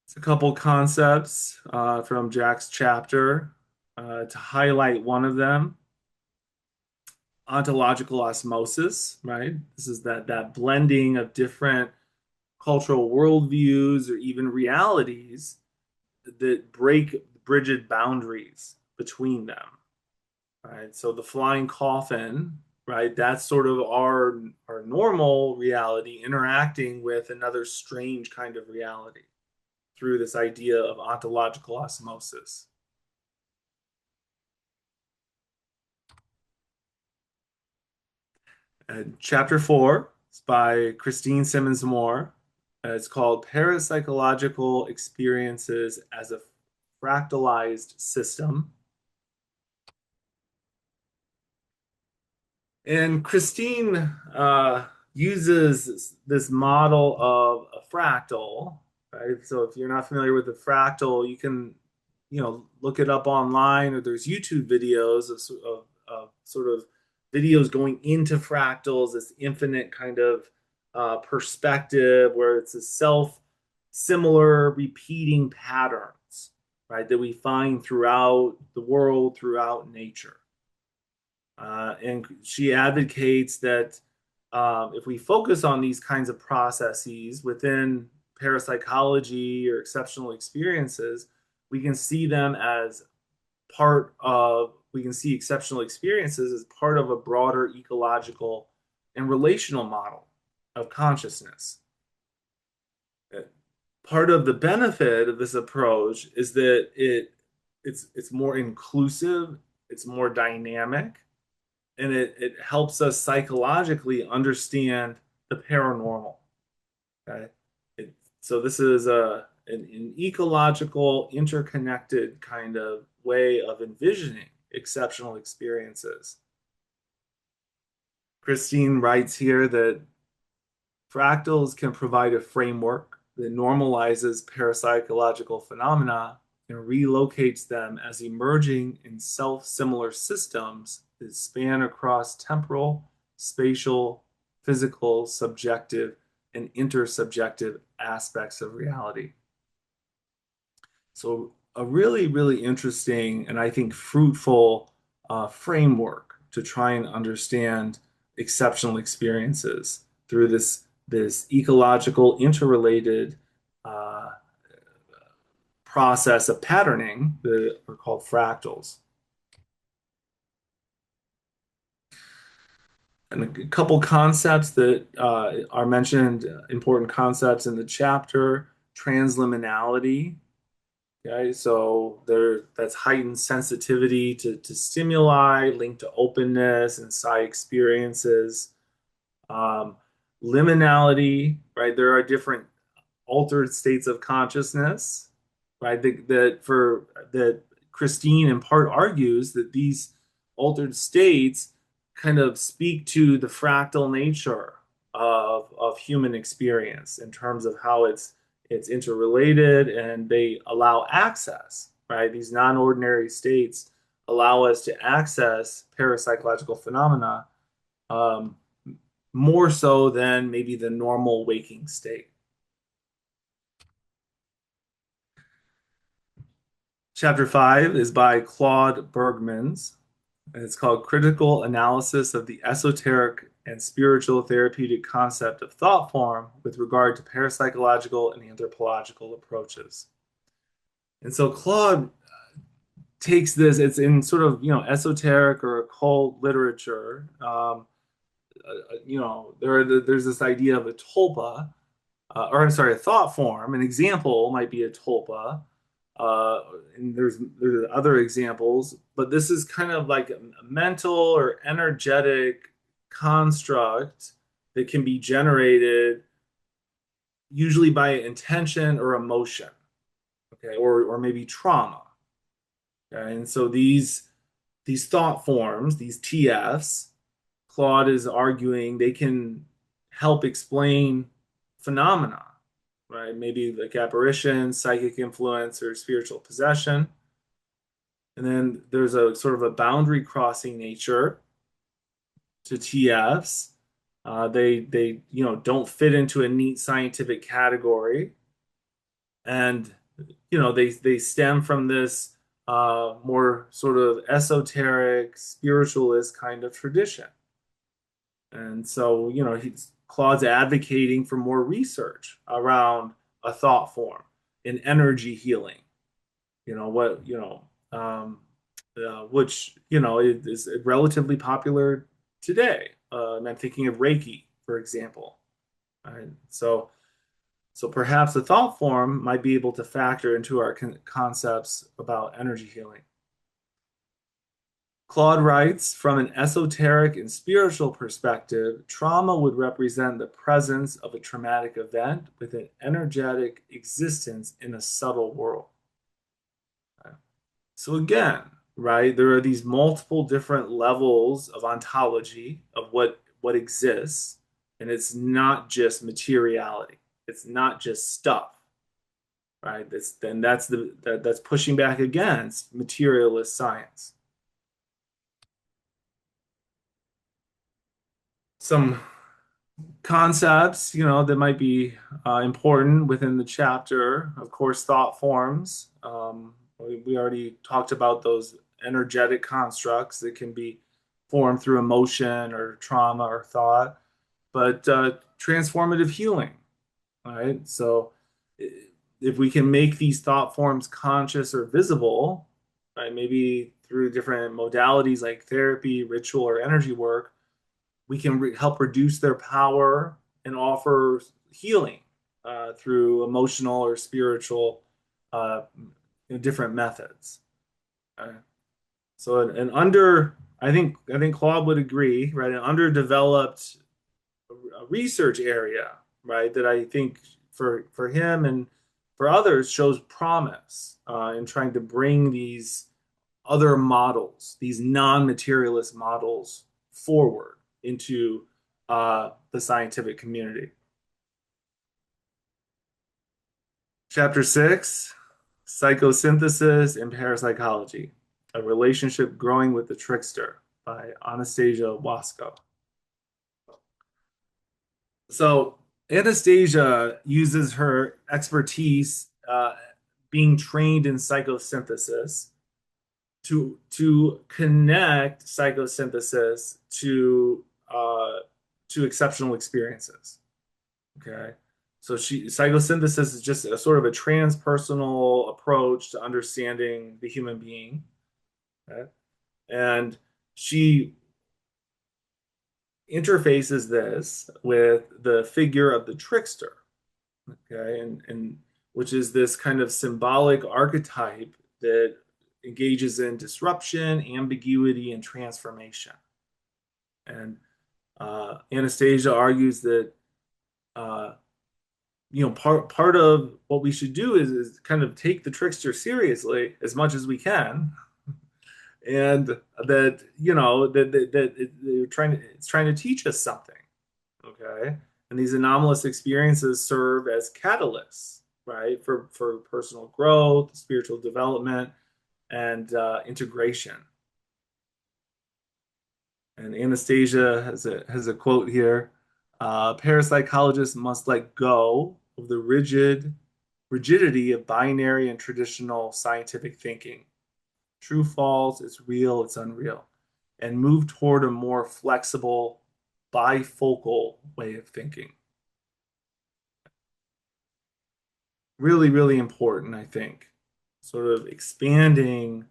It's a couple concepts from Jack's chapter to highlight one of them. Ontological osmosis, right? This is that blending of different cultural worldviews or even realities that break rigid boundaries between them, right? So the flying coffin, right? That's sort of our normal reality interacting with another strange kind of reality through this idea of ontological osmosis. Chapter 4 is by Christine Simmons Moore. It's called Parapsychological Experiences as a Fractalized System. And Christine uses this model of a fractal, right? So if you're not familiar with the fractal, you can, look it up online, or there's YouTube videos of sort of videos going into fractals, this infinite kind of perspective where it's a similar repeating patterns, right, that we find throughout the world, throughout nature. And she advocates that if we focus on these kinds of processes within parapsychology or exceptional experiences, we can see them as we can see exceptional experiences as part of a broader ecological and relational model of consciousness. Part of the benefit of this approach is that it's more inclusive, it's more dynamic, and it helps us psychologically understand the paranormal. Okay, so this is an ecological, interconnected kind of way of envisioning exceptional experiences. Christine writes here that fractals can provide a framework that normalizes parapsychological phenomena and relocates them as emerging in self-similar systems that span across temporal, spatial, physical, subjective, and intersubjective aspects of reality. So a really, really interesting and I think fruitful framework to try and understand exceptional experiences through this ecological, interrelated process of patterning that are called fractals. And a couple concepts that are mentioned, important concepts in the chapter: transliminality. Okay, so that's heightened sensitivity to stimuli linked to openness and psi experiences. Um, Liminality, right? There are different altered states of consciousness, right? That Christine in part argues that these altered states kind of speak to the fractal nature of human experience in terms of how it's interrelated, and they allow access, right? These non-ordinary states allow us to access parapsychological phenomena, um, more so than maybe the normal waking state. Chapter 5 is by Claude Bergmans, and it's called Critical Analysis of the Esoteric and Spiritual Therapeutic Concept of Thought Form with regard to parapsychological and anthropological approaches. And so Claude takes this, it's in sort of, esoteric or occult literature. There's this idea of a tulpa, or I'm sorry, a thought form. An example might be a tulpa, and there's other examples, but this is kind of like a mental or energetic construct that can be generated usually by intention or emotion, okay, or maybe trauma. Okay? And so these thought forms, these TFs, Claude is arguing they can help explain phenomena, right? Maybe like apparition, psychic influence, or spiritual possession. And then there's a sort of a boundary crossing nature to TFs. They don't fit into a neat scientific category, and they stem from this more sort of esoteric spiritualist kind of tradition. And so, Claude's advocating for more research around a thought form in energy healing. You know what, which is relatively popular today. And I'm thinking of Reiki, for example. Right? So perhaps the thought form might be able to factor into our concepts about energy healing. Claude writes, from an esoteric and spiritual perspective, trauma would represent the presence of a traumatic event with an energetic existence in a subtle world. So again, right, there are these multiple different levels of ontology of what exists, and it's not just materiality. It's not just stuff, right? That's pushing back against materialist science. Some concepts, that might be important within the chapter. Of course, thought forms. We already talked about those energetic constructs that can be formed through emotion or trauma or thought, but transformative healing, right? So if we can make these thought forms conscious or visible, right, maybe through different modalities like therapy, ritual, or energy work, we can help reduce their power and offer healing through emotional or spiritual uh, different methods. Uh, so I think Claude would agree, right? An underdeveloped research area, right? That I think for him and for others shows promise in trying to bring these other models, these non-materialist models, forward into the scientific community. Chapter 6, Psychosynthesis and Parapsychology, a relationship growing with the trickster by Anastasia Wasko. So Anastasia uses her expertise being trained in psychosynthesis to connect psychosynthesis to exceptional experiences. Okay. So psychosynthesis is just a sort of a transpersonal approach to understanding the human being. Okay? And she interfaces this with the figure of the trickster, okay, and which is this kind of symbolic archetype that engages in disruption, ambiguity, and transformation. And Anastasia argues that uh, part of what we should do is kind of take the trickster seriously as much as we can, and that it's trying to teach us something, okay? And these anomalous experiences serve as catalysts, right, for personal growth, spiritual development, and integration. And Anastasia has a quote here. Parapsychologists must let go of the rigidity of binary and traditional scientific thinking. True, false, it's real, it's unreal, and move toward a more flexible, bifocal way of thinking. Really, really important, I think. Sort of expanding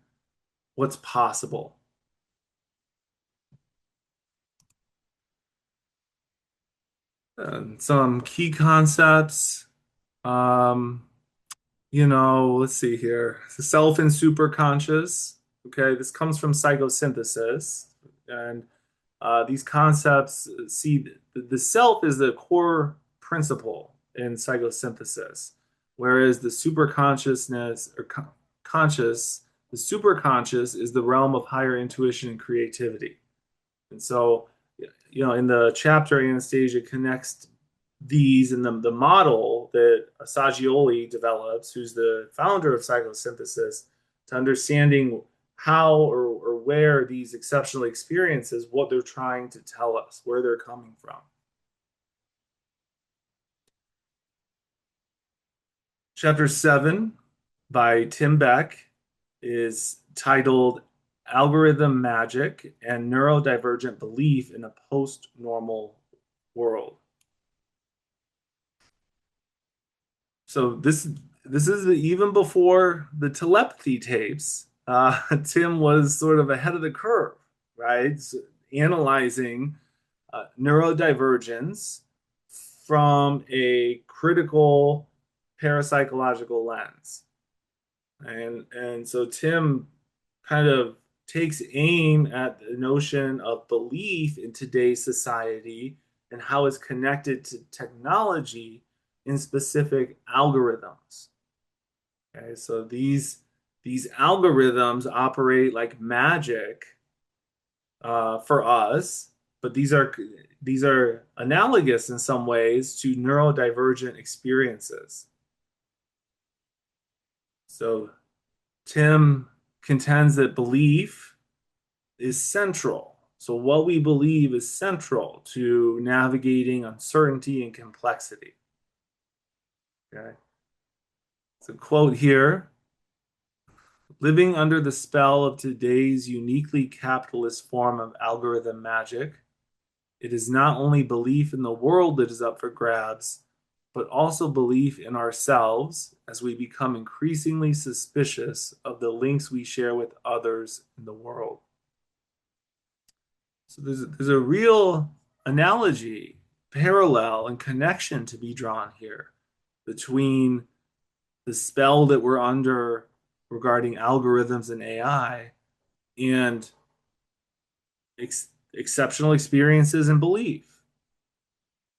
what's possible. Some key concepts. Um, let's see here. The self and superconscious. Okay, this comes from psychosynthesis. And these concepts see the self is the core principle in psychosynthesis, whereas the superconsciousness or conscious, the superconscious is the realm of higher intuition and creativity. And so, in the chapter, Anastasia connects these and the model that Assagioli develops, who's the founder of psychosynthesis, to understanding how or where these exceptional experiences, what they're trying to tell us, where they're coming from. Chapter 7 by Tim Beck is titled Algorithm Magic and Neurodivergent Belief in a Post-Normal World. So this is even before the telepathy tapes. Tim was sort of ahead of the curve, right? So analyzing neurodivergence from a critical parapsychological lens. And so Tim kind of takes aim at the notion of belief in today's society and how it's connected to technology in specific algorithms. Okay, so these algorithms operate like magic for us, but these are analogous in some ways to neurodivergent experiences. So Tim contends that belief is central. So what we believe is central to navigating uncertainty and complexity. Okay. So quote here, living under the spell of today's uniquely capitalist form of algorithm magic, it is not only belief in the world that is up for grabs, but also belief in ourselves as we become increasingly suspicious of the links we share with others in the world. So there's a real analogy, parallel, and connection to be drawn here between the spell that we're under regarding algorithms and AI and exceptional experiences and belief.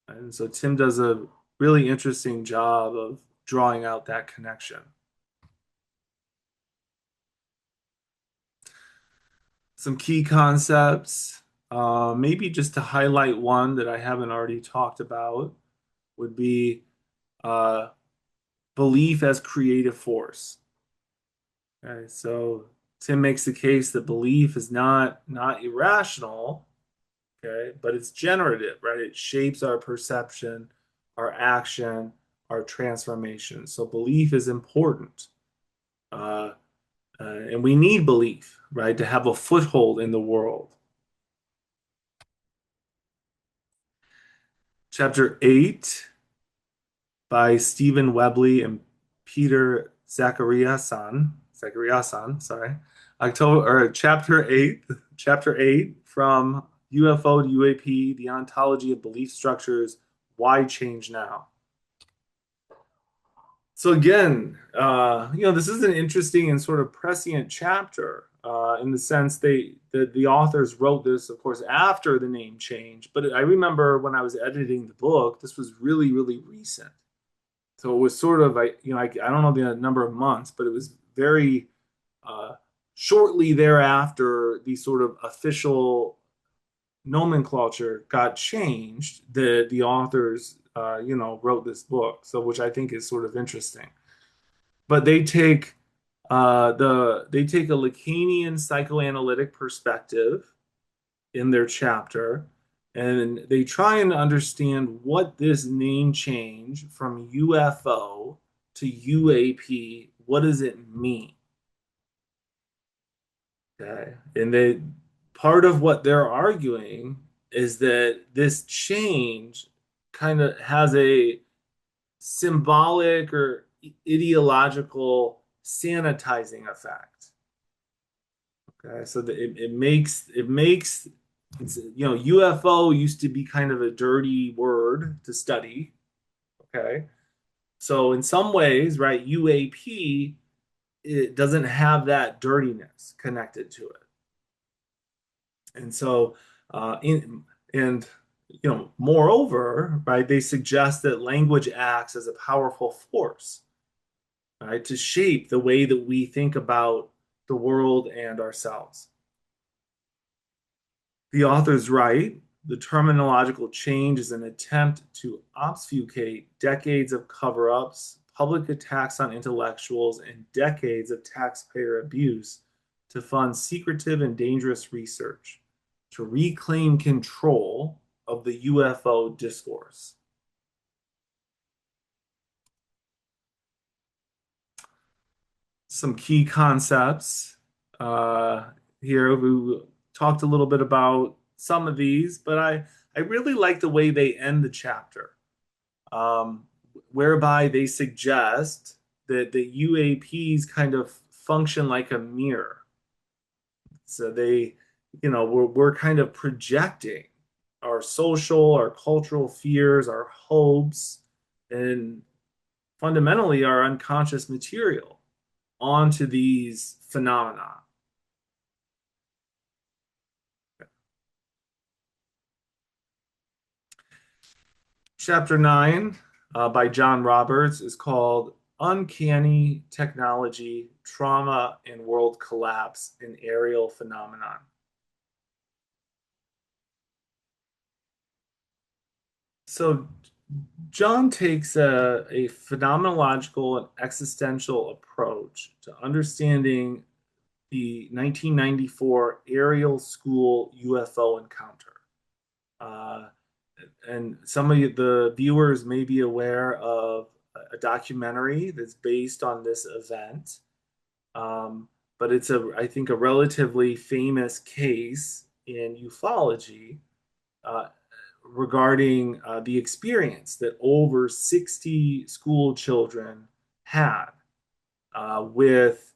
And so Tim does a really interesting job of drawing out that connection. Some key concepts, maybe just to highlight one that I haven't already talked about, would be uh, belief as creative force. Okay, so Tim makes the case that belief is not irrational, okay, but it's generative, right? It shapes our perception, our action, our transformation. So belief is important, and we need belief, right, to have a foothold in the world. Chapter 8 by Stephen Webley and Peter Zachariasan, sorry. Chapter 8 from UFO to UAP, the ontology of belief structures, why change now? So again, this is an interesting and sort of prescient chapter in the sense the authors wrote this, of course, after the name change. But I remember when I was editing the book, this was really, really recent. So it was sort of, I don't know the number of months, but it was very uh, shortly thereafter the sort of official nomenclature got changed. The authors, wrote this book, so which I think is sort of interesting. But they take a Lacanian psychoanalytic perspective in their chapter, and they try and understand what this name change from UFO to UAP, what does it mean? Okay. And they part of what they're arguing is that this change kind of has a symbolic or ideological sanitizing effect. Okay, so it makes UFO used to be kind of a dirty word to study. Okay, so in some ways, right, UAP it doesn't have that dirtiness connected to it, and so in and moreover, right, they suggest that language acts as a powerful force, right, to shape the way that we think about the world and ourselves. The authors write, the terminological change is an attempt to obfuscate decades of cover ups, public attacks on intellectuals, and decades of taxpayer abuse to fund secretive and dangerous research, to reclaim control of the UFO discourse. Some key concepts uh, here. We talked a little bit about some of these, but I really like the way they end the chapter, um, whereby they suggest that the UAPs kind of function like a mirror. So we're kind of projecting our social, our cultural fears, our hopes, and fundamentally our unconscious material onto these phenomena. Chapter 9 by John Roberts is called Uncanny Technology, Trauma, and World Collapse in Aerial Phenomenon. So, John takes a phenomenological and existential approach to understanding the 1994 aerial school UFO encounter. Uh, and some of the viewers may be aware of a documentary that's based on this event. Um, but it's I think, a relatively famous case in ufology uh, regarding the experience that over 60 school children had with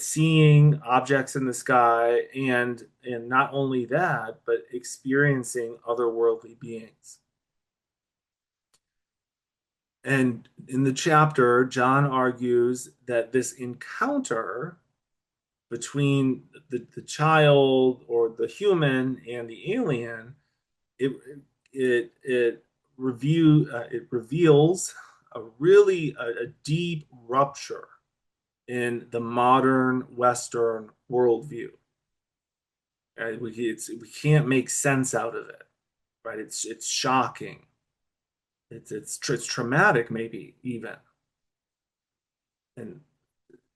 seeing objects in the sky, and not only that, but experiencing otherworldly beings. And in the chapter, John argues that this encounter between the child or the human and the alien, it it reveals a deep rupture in the modern Western worldview. Right? We can't make sense out of it, right? It's shocking. It's traumatic, maybe even. And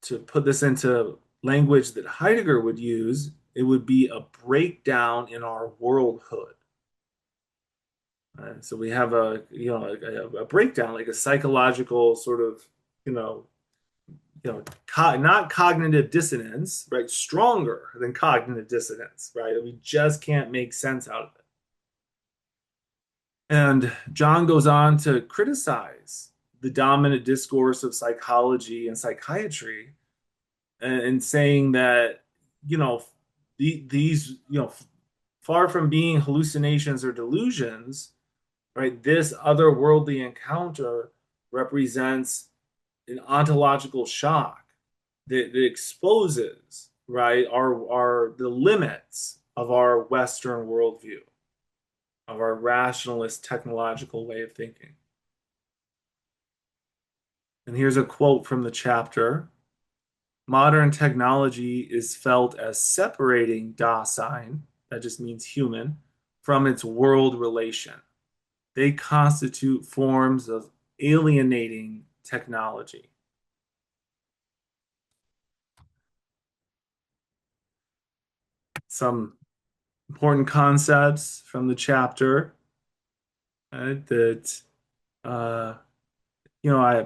to put this into language that Heidegger would use, it would be a breakdown in our worldhood. So we have a breakdown, like a psychological sort of you know not cognitive dissonance, right? Stronger than cognitive dissonance, right? We just can't make sense out of it. And John goes on to criticize the dominant discourse of psychology and psychiatry, and saying that, these, far from being hallucinations or delusions, right? This otherworldly encounter represents an ontological shock that exposes, right, our the limits of our Western worldview, of our rationalist technological way of thinking. And here's a quote from the chapter. Modern technology is felt as separating Dasein, that just means human, from its world relation. They constitute forms of alienating technology. Some important concepts from the chapter, right, that uh,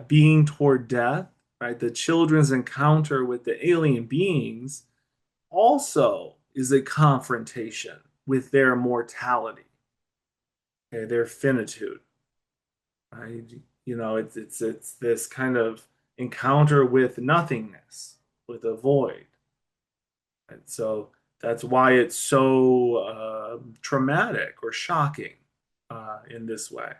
being toward death, right? The children's encounter with the alien beings also is a confrontation with their mortality, okay, their finitude, right? It's this kind of encounter with nothingness, with a void. And so that's why it's so traumatic or shocking in this way.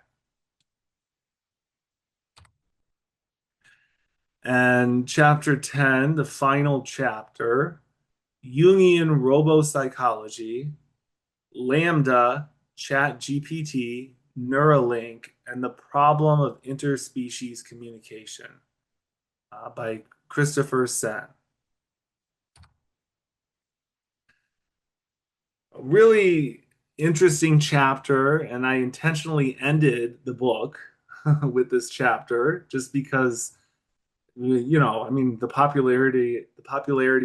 And chapter 10, the final chapter, Jungian robopsychology, Lambda, Chat GPT, Neuralink, and the problem of interspecies communication by Christopher Sen. A really interesting chapter, and I intentionally ended the book with this chapter just because I mean, the popularity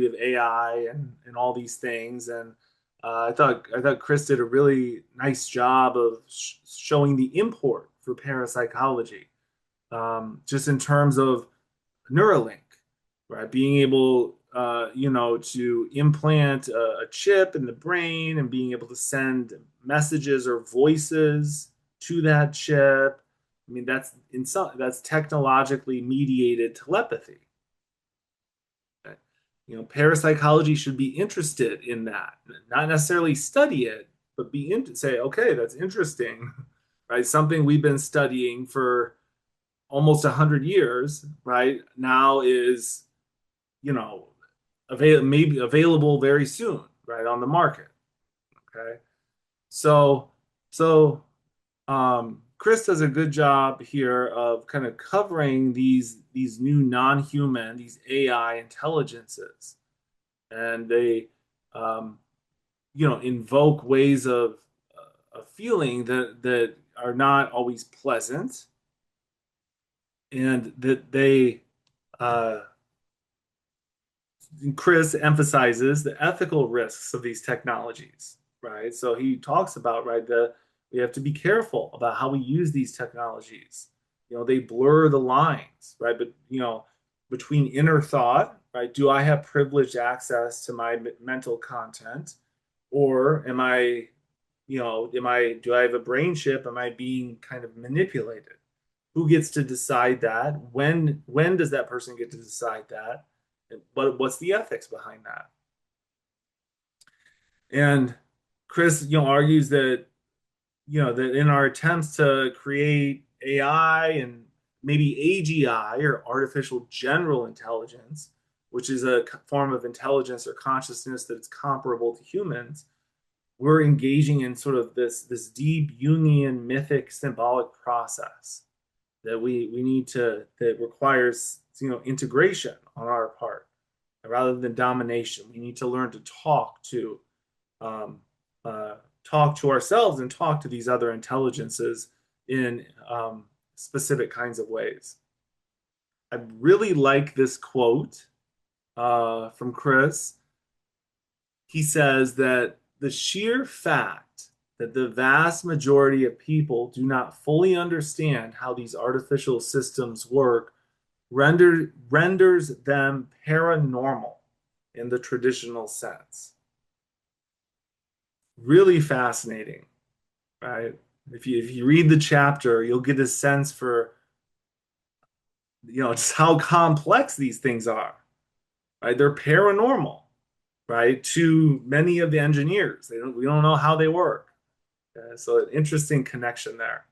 of AI and all these things, and I thought Chris did a really nice job of showing the import for parapsychology, just in terms of Neuralink, right? Being able, to implant a chip in the brain and being able to send messages or voices to that chip. I mean, that's technologically mediated telepathy. Okay? Parapsychology should be interested in that, not necessarily study it, but say, okay, that's interesting, right? Something we've been studying for almost 100 years, right? Now is, you know, maybe available very soon, right, on the market. Okay. So, so Chris does a good job here of kind of covering these new non-human, these AI intelligences, and they, um, invoke ways of feeling that are not always pleasant, and that they, uh, Chris emphasizes the ethical risks of these technologies, right? So he talks about, right, we have to be careful about how we use these technologies. They blur the lines, right? But, between inner thought, right? Do I have privileged access to my mental content? Or do I have a brain chip? Am I being kind of manipulated? Who gets to decide that? When does that person get to decide that? But what's the ethics behind that? And Chris, argues that that in our attempts to create AI and maybe AGI or artificial general intelligence, which is a form of intelligence or consciousness that's comparable to humans, we're engaging in sort of this deep Jungian mythic symbolic process that we need to that requires integration on our part rather than domination. We need to learn to um, talk to ourselves and talk to these other intelligences in specific kinds of ways. I really like this quote from Chris. He says that the sheer fact that the vast majority of people do not fully understand how these artificial systems work renders them paranormal in the traditional sense. Really fascinating, right? If you read the chapter, you'll get a sense for just how complex these things are, right? They're paranormal, right, to many of the engineers. We don't know how they work. So an interesting connection there.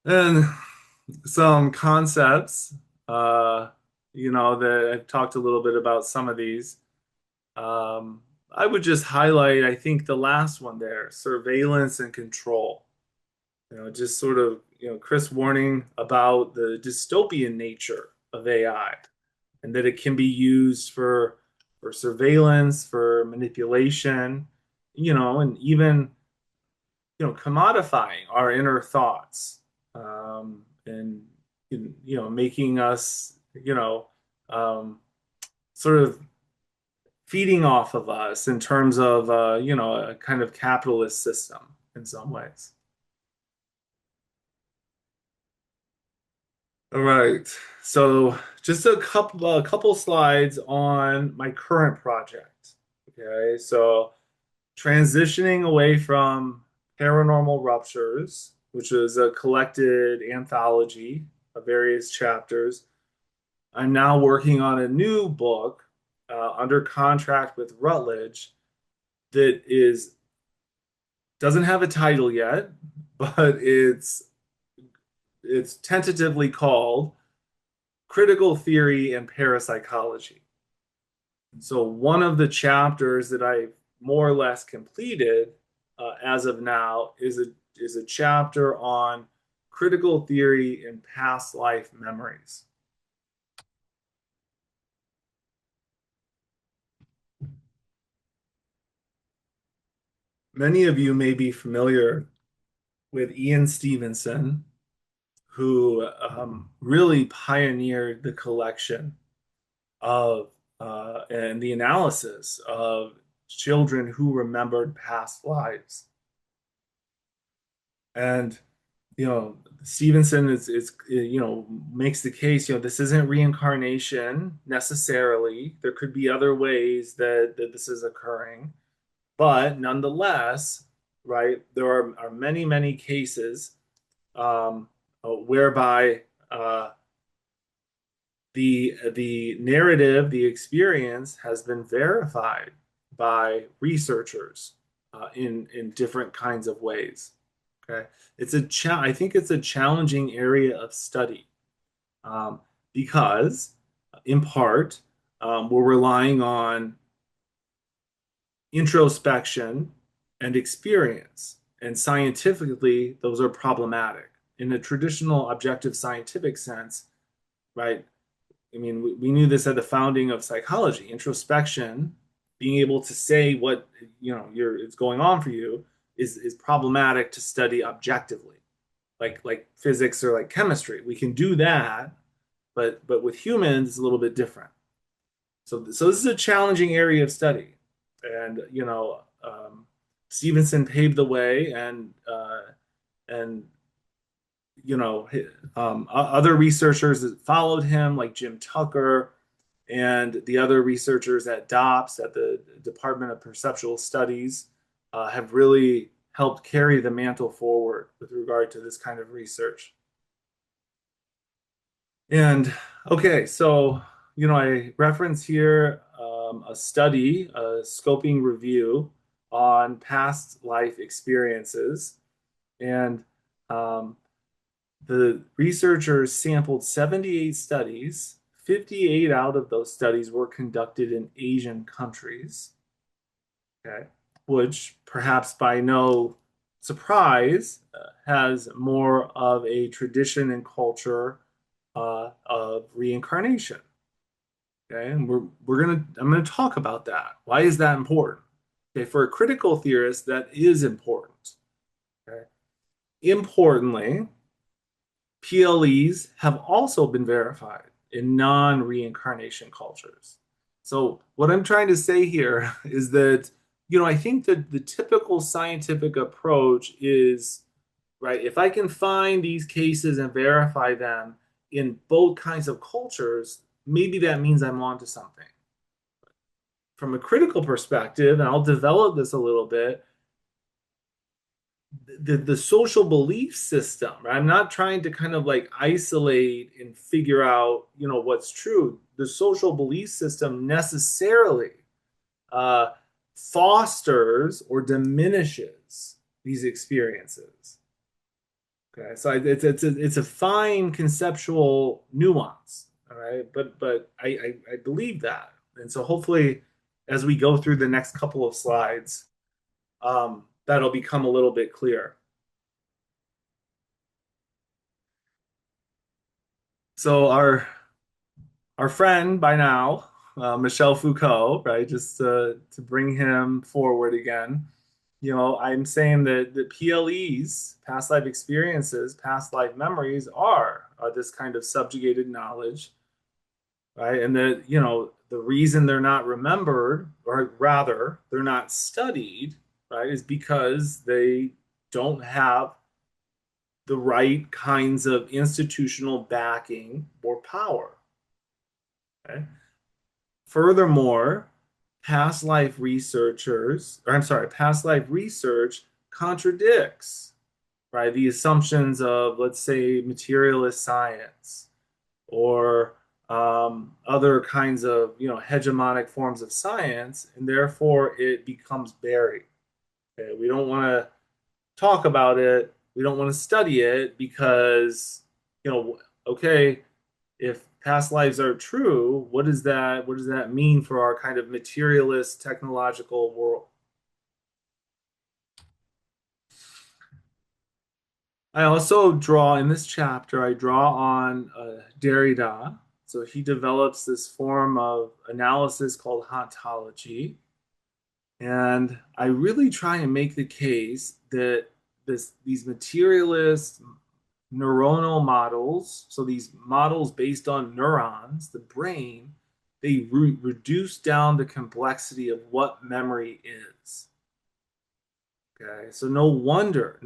And some concepts, uh, that I've talked a little bit about some of these. I would just highlight, I think, the last one there, surveillance and control. Just sort of, Chris warning about the dystopian nature of AI and that it can be used for surveillance, for manipulation, and even, commodifying our inner thoughts, and making us, um, sort of feeding off of us in terms of a kind of capitalist system in some ways. All right. So just a couple slides on my current project. Okay. So transitioning away from Paranormal Ruptures, which is a collected anthology of various chapters. I'm now working on a new book under contract with Routledge that is doesn't have a title yet, but it's tentatively called Critical Theory and Parapsychology. So one of the chapters that I more or less completed as of now is a chapter on critical theory and past life memories. Many of you may be familiar with Ian Stevenson, who really pioneered the collection of and the analysis of children who remembered past lives. And Stevenson is makes the case, this isn't reincarnation necessarily. There could be other ways that this is occurring, but nonetheless, right, there are many, many cases whereby the narrative, the experience has been verified by researchers in different kinds of ways. Okay, I think it's a challenging area of study um, because, in part, we're relying on introspection and experience, and scientifically, those are problematic. In a traditional objective scientific sense, right? I mean, we knew this at the founding of psychology. Introspection, being able to say what is going on for you, is problematic to study objectively, like physics or like chemistry. We can do that, but with humans, it's a little bit different. So this is a challenging area of study, and Stevenson paved the way, and other researchers that followed him, like Jim Tucker and the other researchers at DOPS, at the Department of Perceptual Studies, have really helped carry the mantle forward with regard to this kind of research. And okay, so I reference here a study, a scoping review on past life experiences, and um, the researchers sampled 78 studies. 58 out of those studies were conducted in Asian countries, okay, which perhaps by no surprise has more of a tradition and culture of reincarnation. Okay, and I'm gonna talk about that. Why is that important? Okay, for a critical theorist, that is important. Okay, importantly, PLEs have also been verified in non-reincarnation cultures. So what I'm trying to say here is that, I think that the typical scientific approach is, right, if I can find these cases and verify them in both kinds of cultures, maybe that means I'm onto something. From a critical perspective, and I'll develop this a little bit, the social belief system, right? I'm not trying to kind of like isolate and figure out, what's true. The social belief system necessarily uh, fosters or diminishes these experiences. Okay, so it's a fine conceptual nuance, all right, but I believe that, and so hopefully, as we go through the next couple of slides, that'll become a little bit clearer. So our friend by now, Michel Foucault, right? Just to bring him forward again, I'm saying that the PLEs, past life experiences, past life memories, are this kind of subjugated knowledge, right? And that, the reason they're not remembered, or rather, they're not studied, right, is because they don't have the right kinds of institutional backing or power. Okay. Furthermore, past life research contradicts, right, the assumptions of, let's say, materialist science or other kinds of, hegemonic forms of science, and therefore it becomes buried. Okay? We don't want to talk about it. We don't want to study it because, okay, if past lives are true, what does that mean for our kind of materialist technological world? I also draw in this chapter, I draw on Derrida. So he develops this form of analysis called hauntology. And I really try and make the case that these materialist neuronal models, so these models based on neurons, the brain, they reduce down the complexity of what memory is. Okay, so no wonder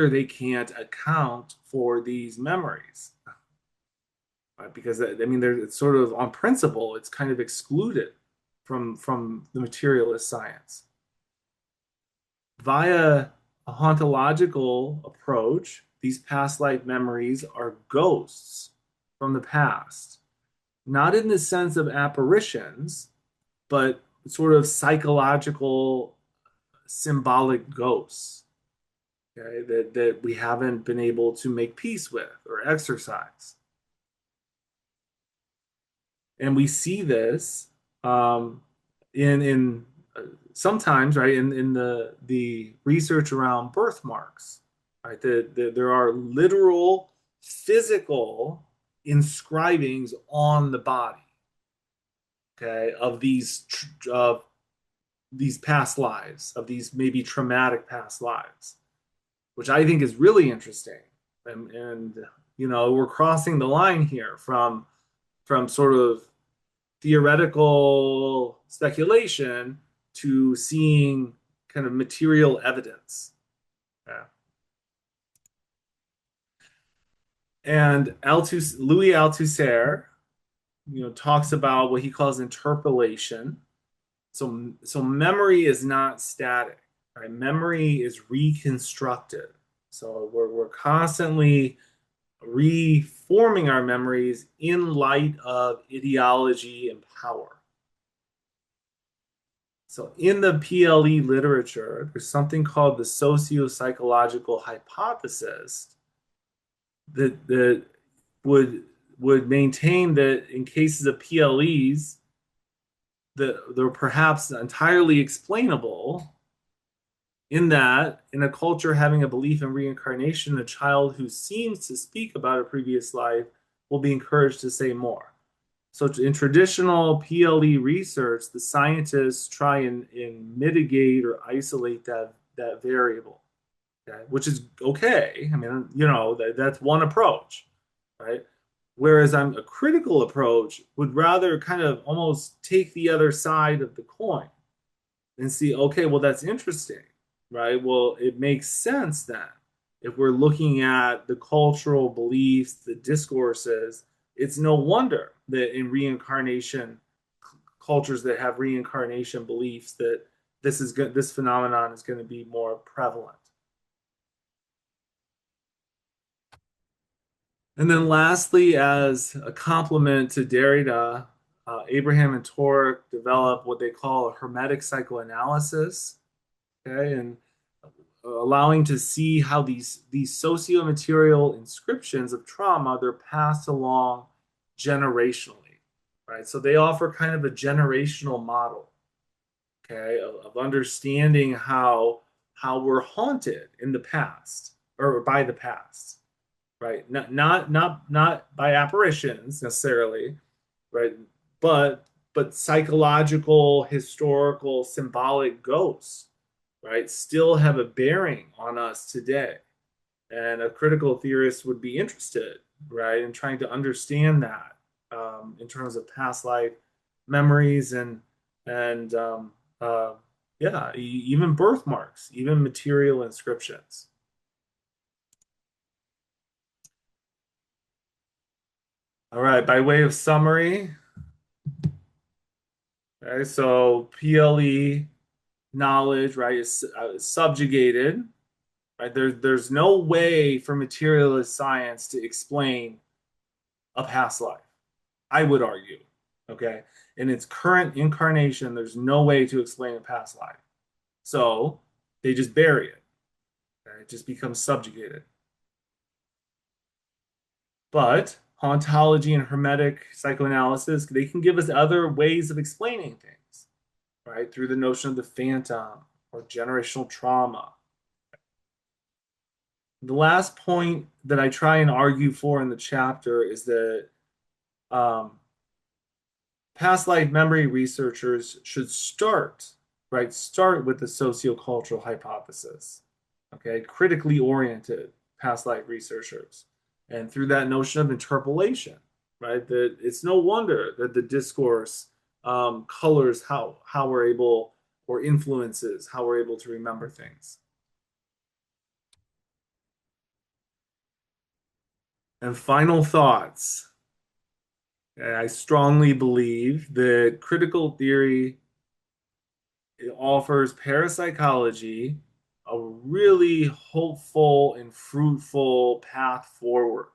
they can't account for these memories, right? Because I mean, it's sort of on principle, it's kind of excluded from the materialist science. Via a hauntological approach, these past life memories are ghosts from the past, not in the sense of apparitions, but sort of psychological symbolic ghosts, okay, that we haven't been able to make peace with or exercise. And we see this in sometimes, right, in the research around birthmarks, right, there are literal physical inscribings on the body, okay, of these past lives, of these maybe traumatic past lives, which I think is really interesting. And we're crossing the line here from sort of theoretical speculation to seeing kind of material evidence. Yeah. And Louis Althusser, talks about what he calls interpolation. So memory is not static, right? Memory is reconstructed. So we're constantly reforming our memories in light of ideology and power. So in the PLE literature, there's something called the socio-psychological hypothesis that would maintain that in cases of PLEs, that they're perhaps entirely explainable in that in a culture having a belief in reincarnation, a child who seems to speak about a previous life will be encouraged to say more. So in traditional PLE research, the scientists try and mitigate or isolate that variable, okay? Which is okay. I mean, that's one approach, right? Whereas a critical approach would rather kind of almost take the other side of the coin and see, okay, well, that's interesting, right? Well, it makes sense then. If we're looking at the cultural beliefs, the discourses, it's no wonder that in reincarnation cultures that have reincarnation beliefs that this phenomenon is going to be more prevalent. And then lastly, as a complement to Derrida, Abraham and Torek developed what they call a hermetic psychoanalysis, okay, and allowing to see how these socio-material inscriptions of trauma, they're passed along generationally, right? So they offer kind of a generational model, okay, of understanding how we're haunted in the past or by the past, right? Not by apparitions necessarily, right? But psychological, historical, symbolic ghosts, right, still have a bearing on us today. And a critical theorist would be interested, right, in trying to understand that in terms of past life memories and uh, yeah, even birthmarks, even material inscriptions. All right, by way of summary, okay, so PLE knowledge, right, is subjugated, right? There's no way for materialist science to explain a past life, I would argue, okay? In its current incarnation, there's no way to explain a past life. So they just bury it, okay? It just becomes subjugated. But hauntology and hermetic psychoanalysis, they can give us other ways of explaining things, right? Through the notion of the phantom or generational trauma. The last point that I try and argue for in the chapter is that um, past life memory researchers should start, right? Start with the sociocultural hypothesis, okay? Critically oriented past life researchers. And through that notion of interpolation, right? That it's no wonder that the discourse colors how we're able or influences how we're able to remember things. And final thoughts. I strongly believe that critical theory offers parapsychology a really hopeful and fruitful path forward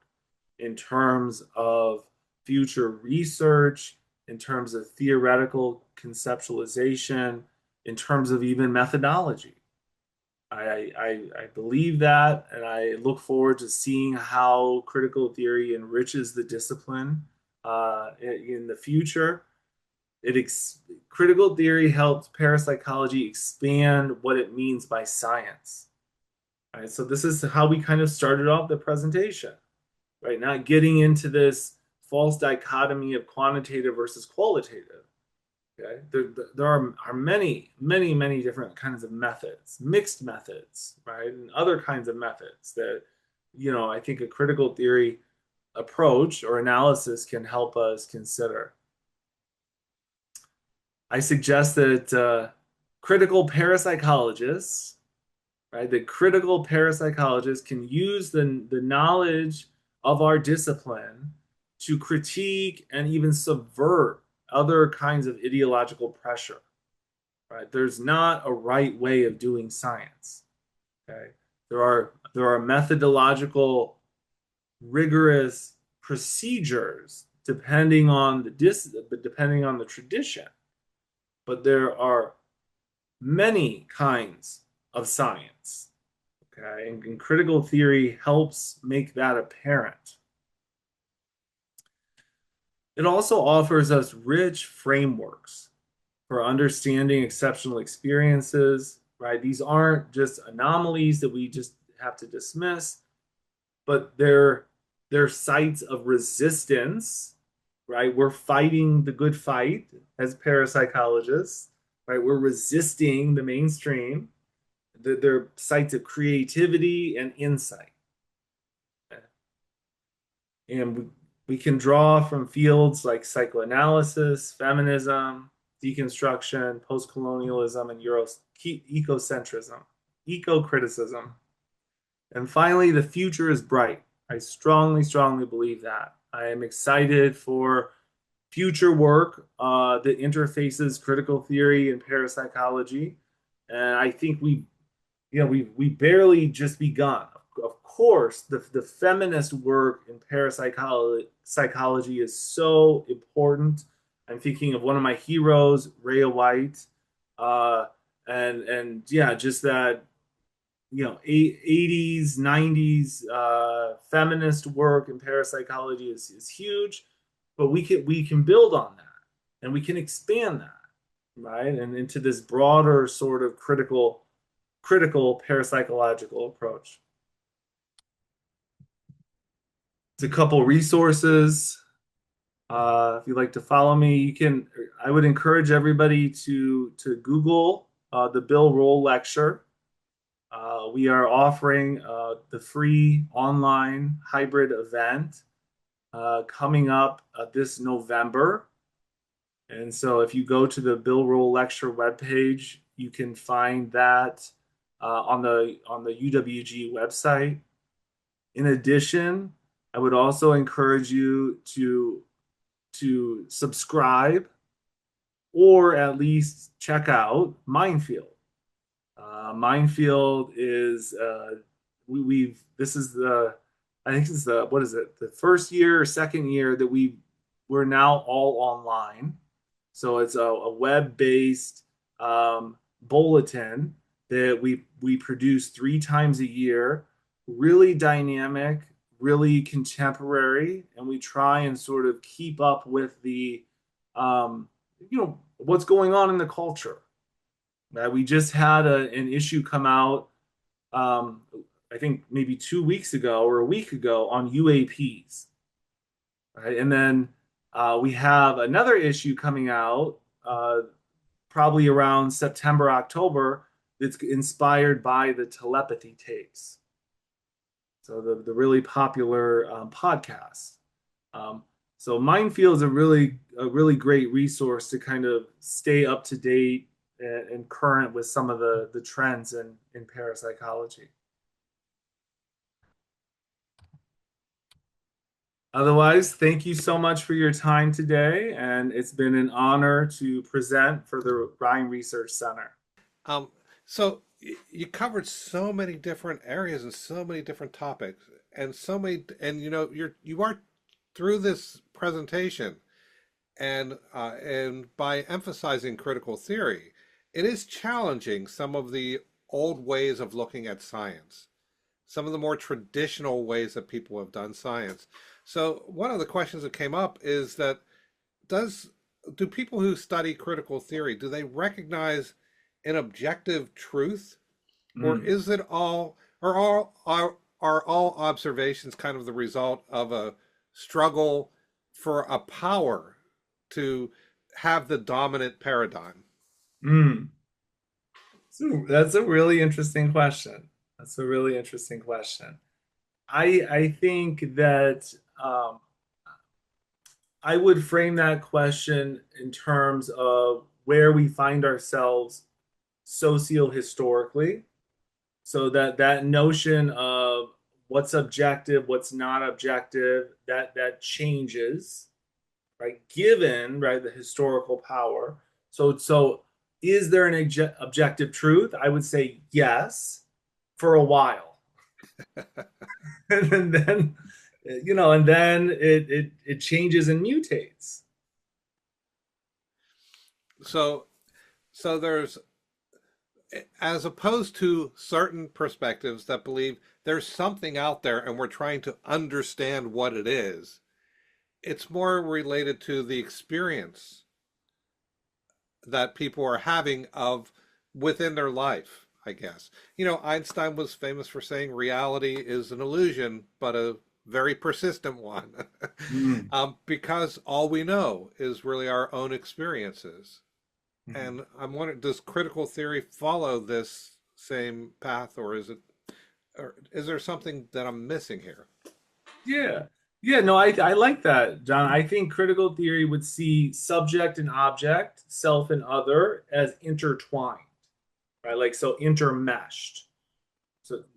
in terms of future research, in terms of theoretical conceptualization, in terms of even methodology. I believe that, and I look forward to seeing how critical theory enriches the discipline in the future. Critical theory helps parapsychology expand what it means by science. Right, so this is how we kind of started off the presentation, right? Not getting into this false dichotomy of quantitative versus qualitative. Okay, there are many different kinds of methods, mixed methods, right, and other kinds of methods that I think a critical theory approach or analysis can help us consider. I suggest that critical parapsychologists, right, the critical parapsychologists can use the knowledge of our discipline to critique and even subvert other kinds of ideological pressure, right? There's not a right way of doing science, okay? There are methodological, rigorous procedures depending on the tradition, but there are many kinds of science. Okay, and critical theory helps make that apparent. It also offers us rich frameworks for understanding exceptional experiences, right? These aren't just anomalies that we just have to dismiss, but they're sites of resistance, right? We're fighting the good fight as parapsychologists, right? We're resisting the mainstream. They're sites of creativity and insight. And we can draw from fields like psychoanalysis, feminism, deconstruction, post-colonialism, and ecocentrism, eco-criticism. And finally, the future is bright. I strongly believe that. I am excited for future work that interfaces critical theory and parapsychology. And I think we barely just begun. Of of course, the feminist work in parapsychology psychology is so important. I'm thinking of one of my heroes, Rhea White, uh, and yeah, just that 80s, 90s feminist work in parapsychology is huge, but we can build on that and we can expand that, right? And into this broader sort of critical parapsychological approach. It's a couple resources. If you'd like to follow me, you can. I would encourage everybody to Google the Bill Roll lecture. We are offering the free online hybrid event coming up this November. And so if you go to the Bill Roll lecture webpage, you can find that on the UWG website. In addition, I would also encourage you to subscribe or at least check out Minefield. Minefield is we've this is the I think this is the what is it, the first year or second year that we're now all online. So it's a web-based bulletin that we produce 3 times a year, really dynamic, really contemporary, and we try and sort of keep up with the what's going on in the culture. We just had an issue come out, um, I think maybe 2 weeks ago or a week ago on UAPs, right? And then we have another issue coming out probably around September, October that's inspired by the telepathy tapes. So the really popular podcast. Um, so Minefield is a really great resource to kind of stay up to date and current with some of the trends in parapsychology. Otherwise, thank you so much for your time today, and it's been an honor to present for the Rhine Research Center. Um, so you covered so many different areas and so many different topics and so many, and you are through this presentation and by emphasizing critical theory, it is challenging some of the old ways of looking at science, some of the more traditional ways that people have done science. So one of the questions that came up is that does do people who study critical theory, do they recognize an objective truth, or Mm. is it all are all observations kind of the result of a struggle for a power to have the dominant paradigm? Mm. So that's a really interesting question. That's a really interesting question. I think that I would frame that question in terms of where we find ourselves socio-historically. So that notion of what's objective, what's not objective, that changes, right? Given, right, the historical power. So is there an objective truth? I would say yes, for a while. And then it changes and mutates. So there's, as opposed to certain perspectives that believe there's something out there and we're trying to understand what it is, it's more related to the experience that people are having of within their life, I guess. Einstein was famous for saying reality is an illusion, but a very persistent one, Mm. because all we know is really our own experiences. Mhm. And I'm wondering, does critical theory follow this same path, or is there something that I'm missing here? Yeah. Yeah, no, I like that, John. I think critical theory would see subject and object, self and other as intertwined, right? Like so intermeshed.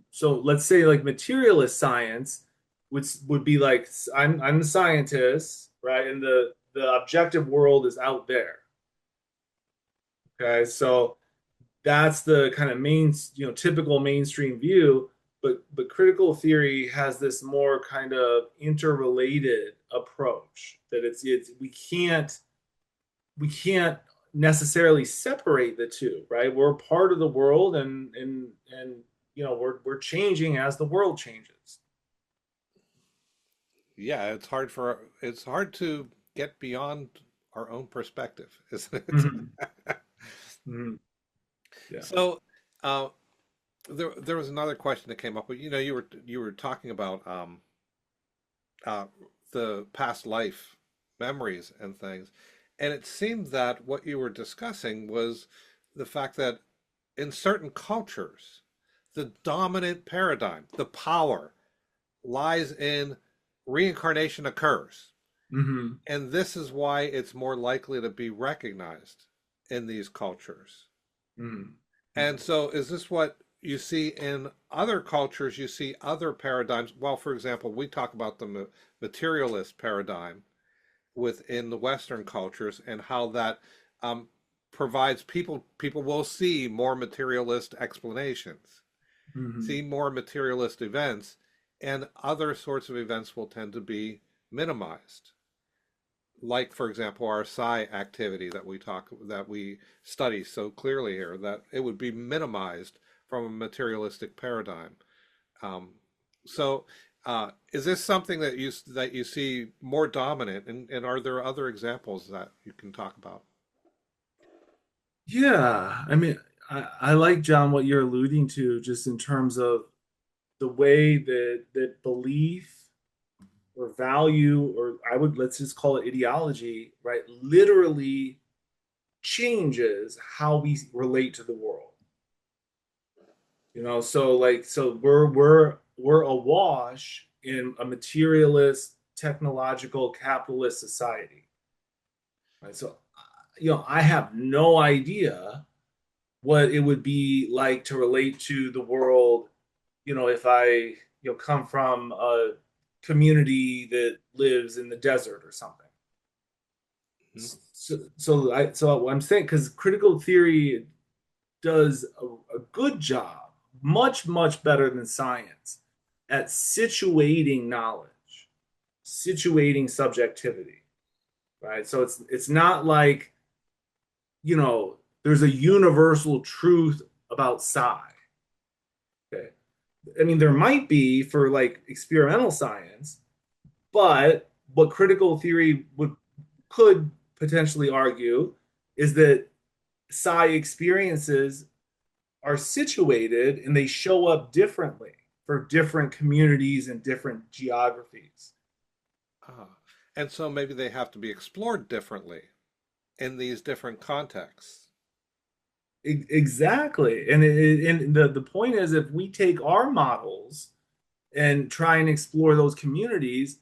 So let's say like materialist science would be like I'm the scientist, right? And the objective world is out there. Okay, so that's the kind of typical mainstream view. but critical theory has this more kind of interrelated approach that it's we can't necessarily separate the two, right? We're part of the world, and we're changing as the world changes. Yeah, it's hard to get beyond our own perspective, isn't it? Mhm. Mhm. Yeah. So, uh, there was another question that came up. But you were talking about uh, the past life memories and things, and it seemed that what you were discussing was the fact that in certain cultures, the dominant paradigm, the power, lies in reincarnation occurs. Hmm. And this is why it's more likely to be recognized in these cultures. Hmm. And so, is this what you see in other cultures? You see other paradigms. Well, for example, we talk about the materialist paradigm within the Western cultures and how that um, provides people will see more materialist explanations, Hmm. see more materialist events, and other sorts of events will tend to be minimized. Like, for example, our psi activity that we study so clearly here, that it would be minimized from a materialistic paradigm. Um, so, is this something that you see more dominant, and are there other examples that you can talk about? Yeah, I mean, I like, John, what you're alluding to, just in terms of the way that belief or value, or let's just call it ideology, right, literally changes how we relate to the world. So we're awash in a materialist, technological, capitalist society, right? So, I have no idea what it would be like to relate to the world, if I, come from a community that lives in the desert or something. Mhm. So I'm saying, because critical theory does a good job, much, much better than science, at situating knowledge, situating subjectivity, right? So it's not like, there's a universal truth about psi. Okay. I mean, there might be for like experimental science, but what critical theory could potentially argue is that psi experiences are situated and they show up differently for different communities and different geographies. Ah. And so maybe they have to be explored differently in these different contexts. Exactly. And the point is, if we take our models and try and explore those communities,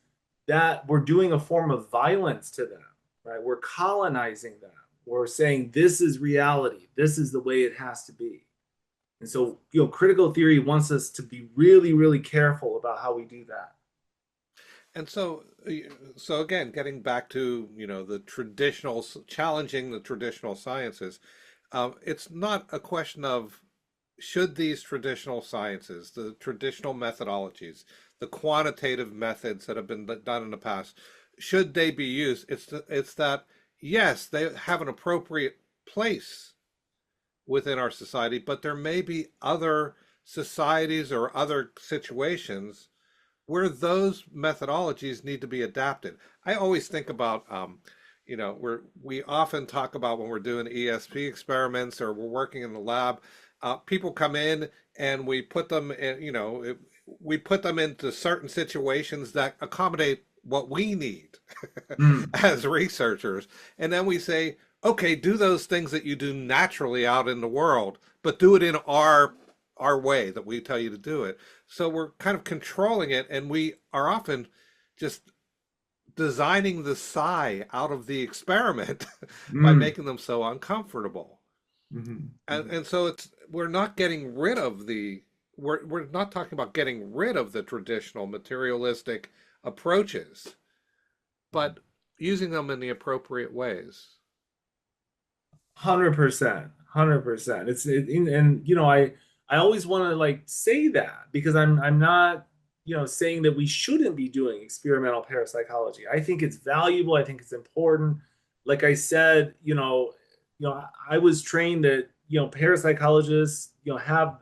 that we're doing a form of violence to them, right? We're colonizing them. We're saying this is reality. This is the way it has to be. And so, critical theory wants us to be really, really careful about how we do that. And so, so again, getting back to, the traditional, challenging the traditional sciences, it's not a question of should these traditional sciences, the traditional methodologies, the quantitative methods that have been done in the past, should they be used? It's that yes, they have an appropriate place within our society, but there may be other societies or other situations where those methodologies need to be adapted. I always think about, we often talk about when we're doing ESP experiments or we're working in the lab, people come in and we put them in, we put them into certain situations that accommodate what we need Mm, as researchers. And then we say, okay, do those things that you do naturally out in the world, but do it in our way that we tell you to do it. So we're kind of controlling it, and we are often just designing the psi out of the experiment by mm, making them so uncomfortable. mhm, mhm, And so we're not getting rid of we're not talking about getting rid of the traditional materialistic approaches, mhm. but using them in the appropriate ways. 100%, 100%. And I always want to like say that because I'm not, saying that we shouldn't be doing experimental parapsychology. I think it's valuable. I think it's important. Like I said, I was trained that, parapsychologists, have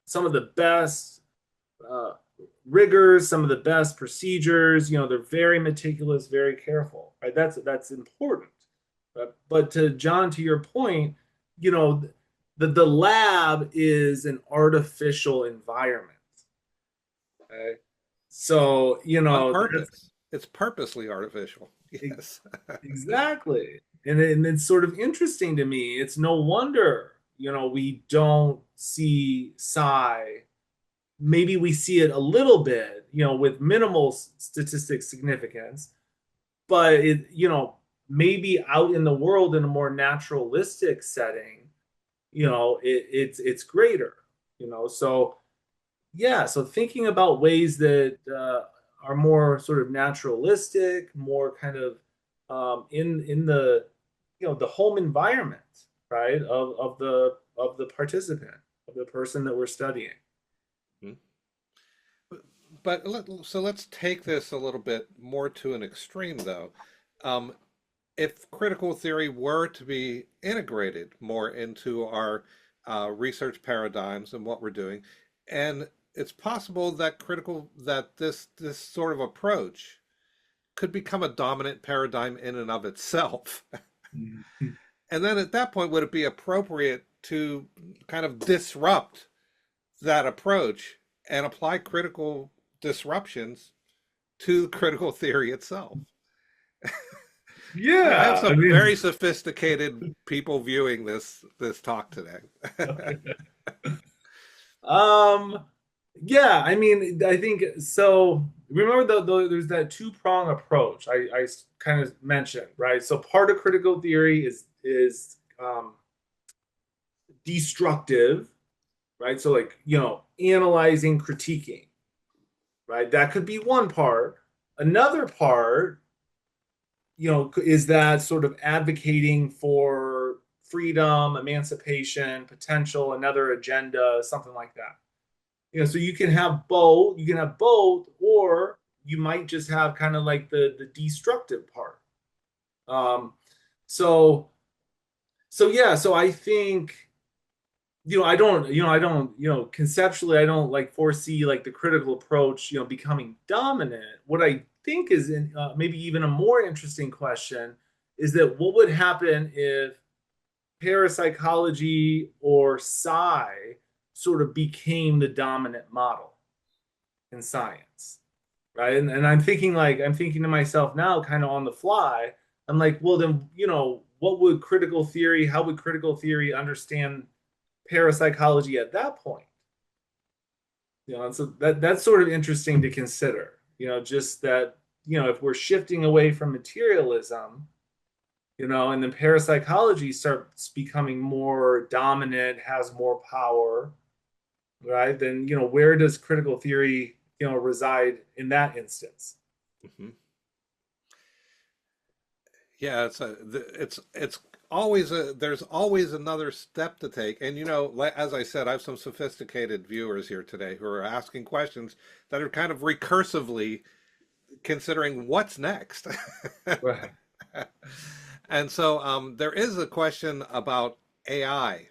some of the best uh, rigors, some of the best procedures. They're very meticulous, very careful, right? That's important. But to John, to your point, you know, the lab is an artificial environment. Okay? So, On that's purpose. It's purposely artificial. Yes. exactly. And it's sort of interesting to me. It's no wonder, we don't see psi. Maybe we see it a little bit, with minimal statistic significance, but maybe out in the world in a more naturalistic setting, it's greater, So yeah, so thinking about ways that are more sort of naturalistic, more kind of in the the home environment, right, of the participant, of the person that we're studying. Mhm. But so let's take this a little bit more to an extreme, though. Um, if critical theory were to be integrated more into our research paradigms and what we're doing, and it's possible that this sort of approach could become a dominant paradigm in and of itself. Mhm. And then at that point, would it be appropriate to kind of disrupt that approach and apply critical disruptions to critical theory itself? I have Yeah, I some mean, very sophisticated people viewing this talk today. um, yeah, I mean, I think so. Remember, there's that two-prong approach I kind of mentioned, right? So part of critical theory is destructive, right? So like, analyzing, critiquing, right? That could be one part. Another part, is that sort of advocating for freedom, emancipation, potential, another agenda, something like that. So you can have both. You can have both, or you might just have kind of like the destructive part. Um, so yeah. So I think I don't, conceptually, I don't like foresee like the critical approach, becoming dominant. What I think is maybe even a more interesting question is that what would happen if parapsychology or psi sort of became the dominant model in science, right? And I'm thinking to myself now, kind of on the fly. I'm like, well, then, what would critical theory? How would critical theory understand parapsychology at that point? And so that's sort of interesting to consider. Just that, if we're shifting away from materialism, and then parapsychology starts becoming more dominant, has more power, right? Then, where does critical theory, reside in that instance? Mhm. Yeah, it's always there's always another step to take. And as I said, I have some sophisticated viewers here today who are asking questions that are kind of recursively considering what's next. Right. And so there is a question about AI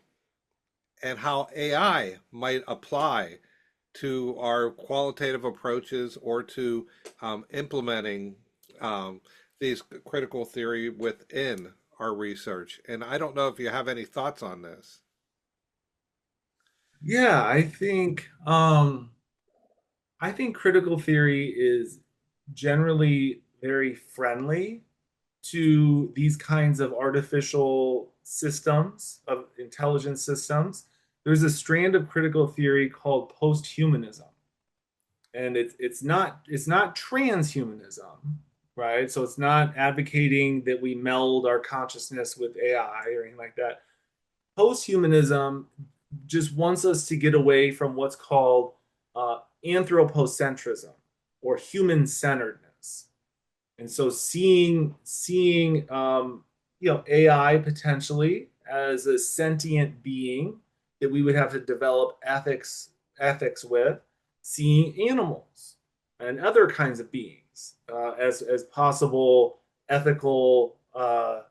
and how AI might apply to our qualitative approaches or to implementing um, these critical theory within our research. And I don't know if you have any thoughts on this. Yeah, I think critical theory is generally very friendly to these kinds of artificial systems, of intelligence systems. There's a strand of critical theory called post-humanism, and it's not transhumanism, right? So it's not advocating that we meld our consciousness with AI or anything like that. Post-humanism just wants us to get away from what's called anthropocentrism or human-centeredness. And so seeing AI potentially as a sentient being that we would have to develop ethics with seeing animals and other kinds of beings as possible ethical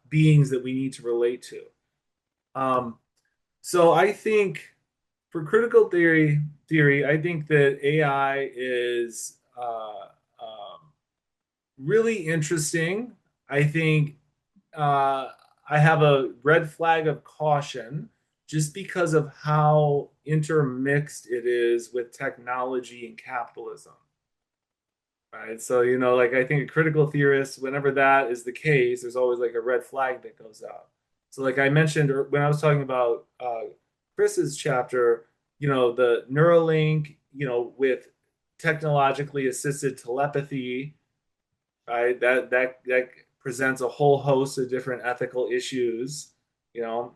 beings that we need to relate to. Um, so I think for critical theory, I think that AI is really interesting. I think uh, I have a red flag of caution just because of how intermixed it is with technology and capitalism. Right. So, like I think a critical theorist, whenever that is the case, there's always like a red flag that goes up. So, like I mentioned when I was talking about Chris's chapter, the Neuralink, with technologically assisted telepathy, right? That presents a whole host of different ethical issues.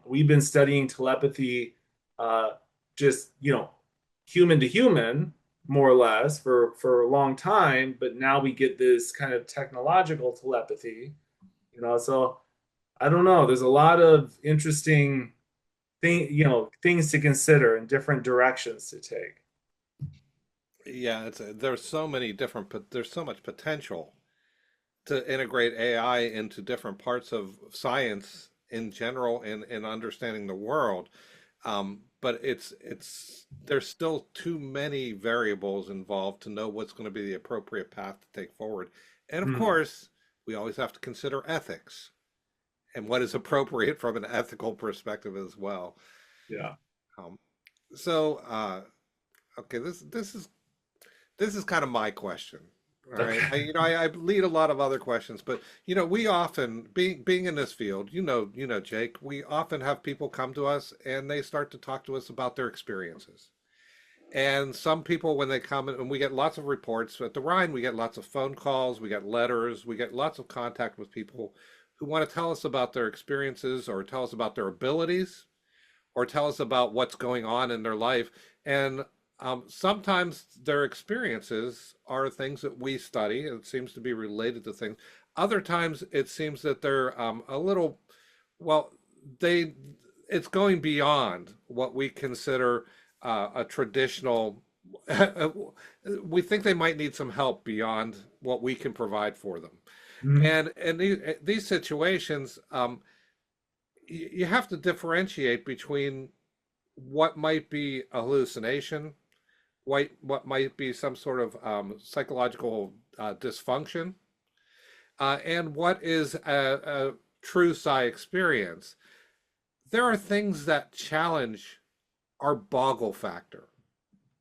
We've been studying telepathy, uh, just human to human, more or less, for a long time, but now we get this kind of technological telepathy. So I don't know. There's a lot of interesting things to consider and different directions to take. Yeah, there's so many different, but there's so much potential to integrate AI into different parts of science in general and in understanding the world. But it's there's still too many variables involved to know what's going to be the appropriate path to take forward. And of Hmm. course, we always have to consider ethics and what is appropriate from an ethical perspective as well. Yeah. Um, so, okay, this is kind of my question. All right. Okay. I lead a lot of other questions, but we often being in this field, Jake, we often have people come to us and they start to talk to us about their experiences. And some people, when they come and we get lots of reports at the Rhine, we get lots of phone calls, we get letters, we get lots of contact with people who want to tell us about their experiences or tell us about their abilities or tell us about what's going on in their life. And sometimes their experiences are things that we study. It seems to be related to things. Other times it seems that they're a little, well, they, it's going beyond what we consider a traditional. We think they might need some help beyond what we can provide for them. Mhm. And in these situations, you have to differentiate between what might be a hallucination, what might be some sort of psychological dysfunction, and what is a true psi experience. There are things that challenge our boggle factor.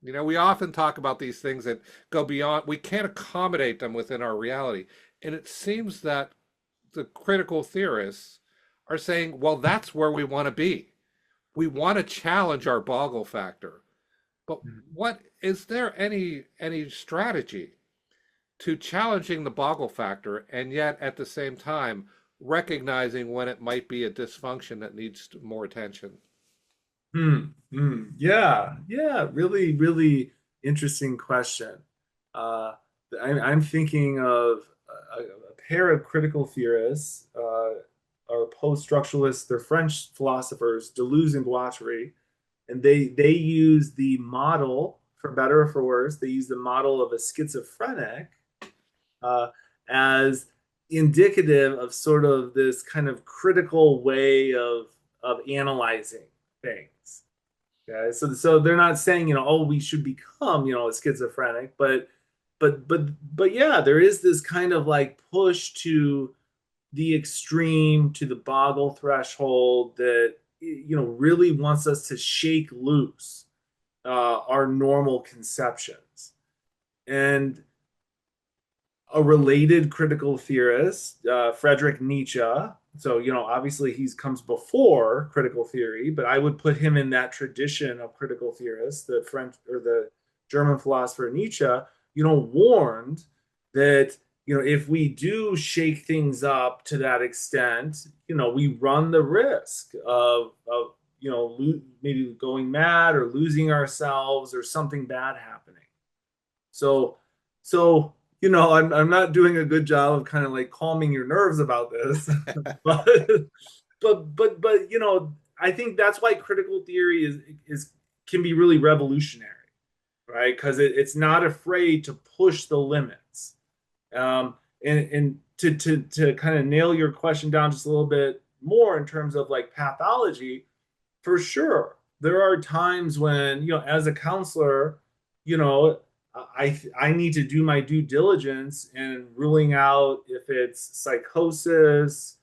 We often talk about these things that go beyond, we can't accommodate them within our reality. And it seems that the critical theorists are saying, well, that's where we want to be. We want to challenge our boggle factor. But what is there any strategy to challenging the boggle factor and yet at the same time recognizing when it might be a dysfunction that needs more attention? Hmm. Hmm. Yeah. Yeah. Really, really interesting question. Uh, I'm thinking of a pair of critical theorists, or post-structuralists. They're French philosophers, Deleuze and Guattari, and they use the model, for better or for worse. They use the model of a schizophrenic uh, as indicative of sort of this kind of critical way of analyzing things. Okay, so they're not saying oh we should become a schizophrenic, but yeah, there is this kind of like push to the extreme, to the boggle threshold that really wants us to shake loose our normal conceptions. And a related critical theorist, Friedrich Nietzsche. So, obviously he's comes before critical theory, but I would put him in that tradition of critical theorists, the French or the German philosopher Nietzsche, warned that, if we do shake things up to that extent, we run the risk of maybe going mad or losing ourselves or something bad happening. So, so I'm not doing a good job of kind of like calming your nerves about this, but but I think that's why critical theory is can be really revolutionary, right? Because it's not afraid to push the limits. And to kind of nail your question down just a little bit more in terms of like pathology, for sure, there are times when, as a counselor, you know, I need to do my due diligence in ruling out if it's psychosis,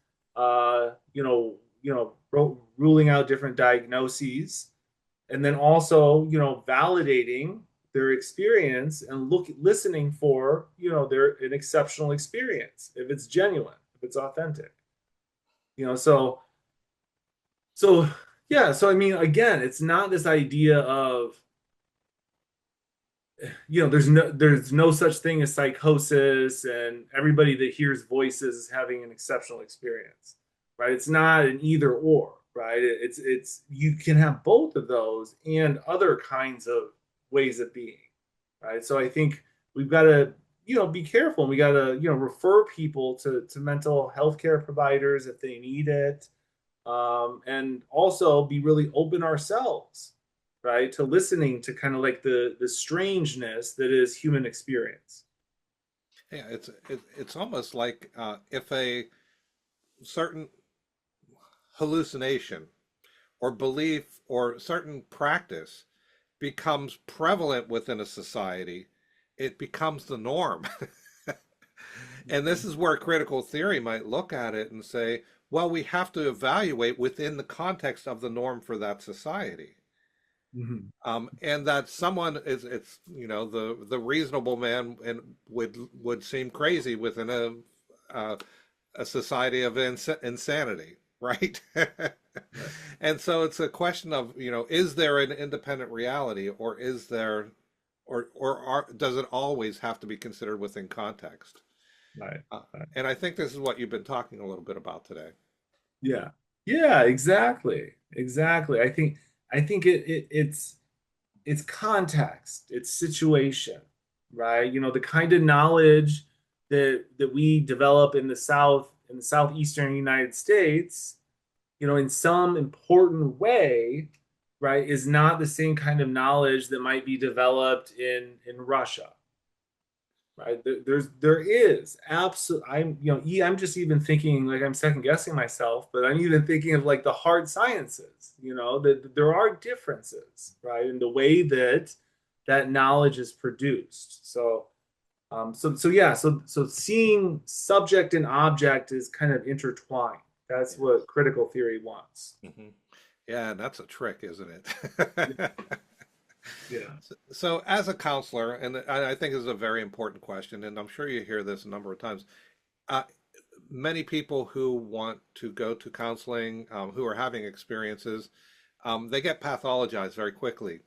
ruling out different diagnoses, and then also, validating their experience and listening for, their an exceptional experience, if it's genuine, if it's authentic, so so yeah, so I mean, again, it's not this idea of, there's no such thing as psychosis and everybody that hears voices is having an exceptional experience, right? It's not an either or, right? It's you can have both of those and other kinds of ways of being, right? So I think we've got to, be careful, and we got to, refer people to mental health care providers if they need it, and also be really open ourselves, right, to listening to kind of like the strangeness that is human experience. Yeah, it's almost like if a certain hallucination or belief or certain practice becomes prevalent within a society, it becomes the norm. And this is where critical theory might look at it and say, well, we have to evaluate within the context of the norm for that society. Mm-hmm. And that someone is, it's, the reasonable man and would seem crazy within uh, a society of insanity, right? Right. And so it's a question of, is there an independent reality, or is there, does it always have to be considered within context? Right. Uh, Right. and I think this is what you've been talking a little bit about today. Yeah. Yeah, exactly. Exactly. I think it's context, it's situation, right? The kind of knowledge that we develop in the southeastern United States, in some important way, right, is not the same kind of knowledge that might be developed in Russia, right? There is absolutely. I'm just even thinking, like, I'm second guessing myself, but I'm even thinking of like the hard sciences. That there are differences, right, in the way that knowledge is produced. So yeah, so seeing subject and object is kind of intertwined. That's what Yes. critical theory wants. Hmm. Yeah, and that's a trick, isn't Yeah. it? Yeah. So, as a counselor, and I think this is a very important question, and I'm sure you hear this a number of times. Uh, Many people who want to go to counseling, who are having experiences, they get pathologized very quickly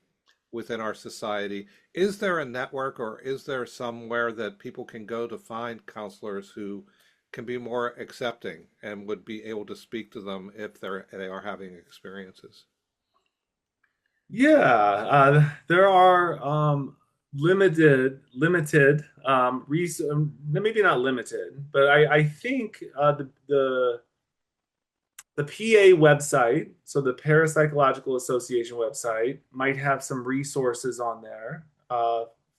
within our society. Is there a network, or is there somewhere that people can go to find counselors who can be more accepting and would be able to speak to them if they are having experiences? Yeah, there are limited maybe not limited, but I think the PA website, so the Parapsychological Association website, might have some resources on there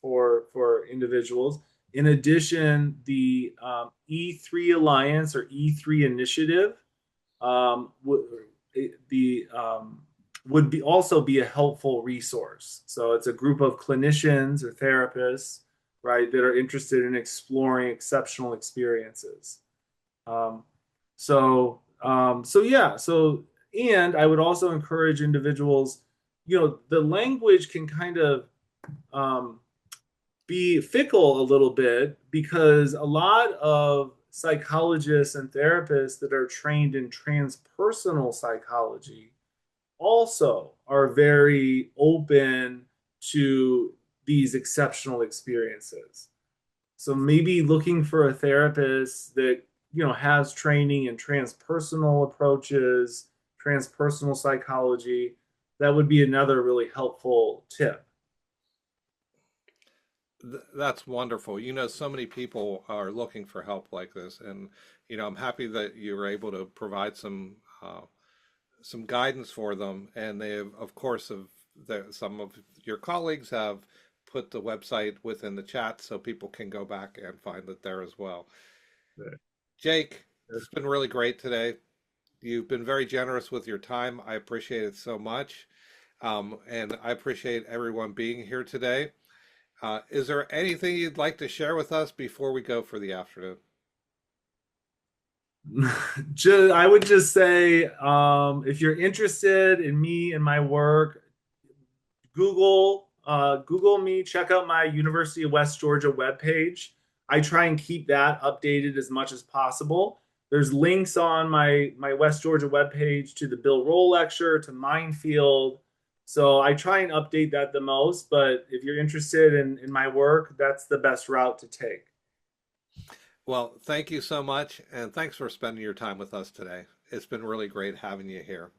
for individuals. In addition, the E3 Alliance or E3 Initiative would the would be also be a helpful resource. So it's a group of clinicians or therapists, right, that are interested in exploring exceptional experiences. Um, so yeah, and I would also encourage individuals, the language can kind of um, be fickle a little bit because a lot of psychologists and therapists that are trained in transpersonal psychology also are very open to these exceptional experiences. So maybe looking for a therapist that, has training in transpersonal approaches, transpersonal psychology, that would be another really helpful tip. That's wonderful. So many people are looking for help like this, and I'm happy that you were able to provide some some guidance for them, and they have, of course, some of your colleagues have put the website within the chat so people can go back and find it there as well. Jake, it's been really great today. You've been very generous with your time. I appreciate it so much. And I appreciate everyone being here today. Is there anything you'd like to share with us before we go for the afternoon? I would just say, if you're interested in me and my work, Google me, check out my University of West Georgia webpage. I try and keep that updated as much as possible. There's links on my West Georgia webpage to the Bill Roll lecture, to Minefield. So I try and update that the most, but if you're interested in my work, that's the best route to take. Well, thank you so much, and thanks for spending your time with us today. It's been really great having you here.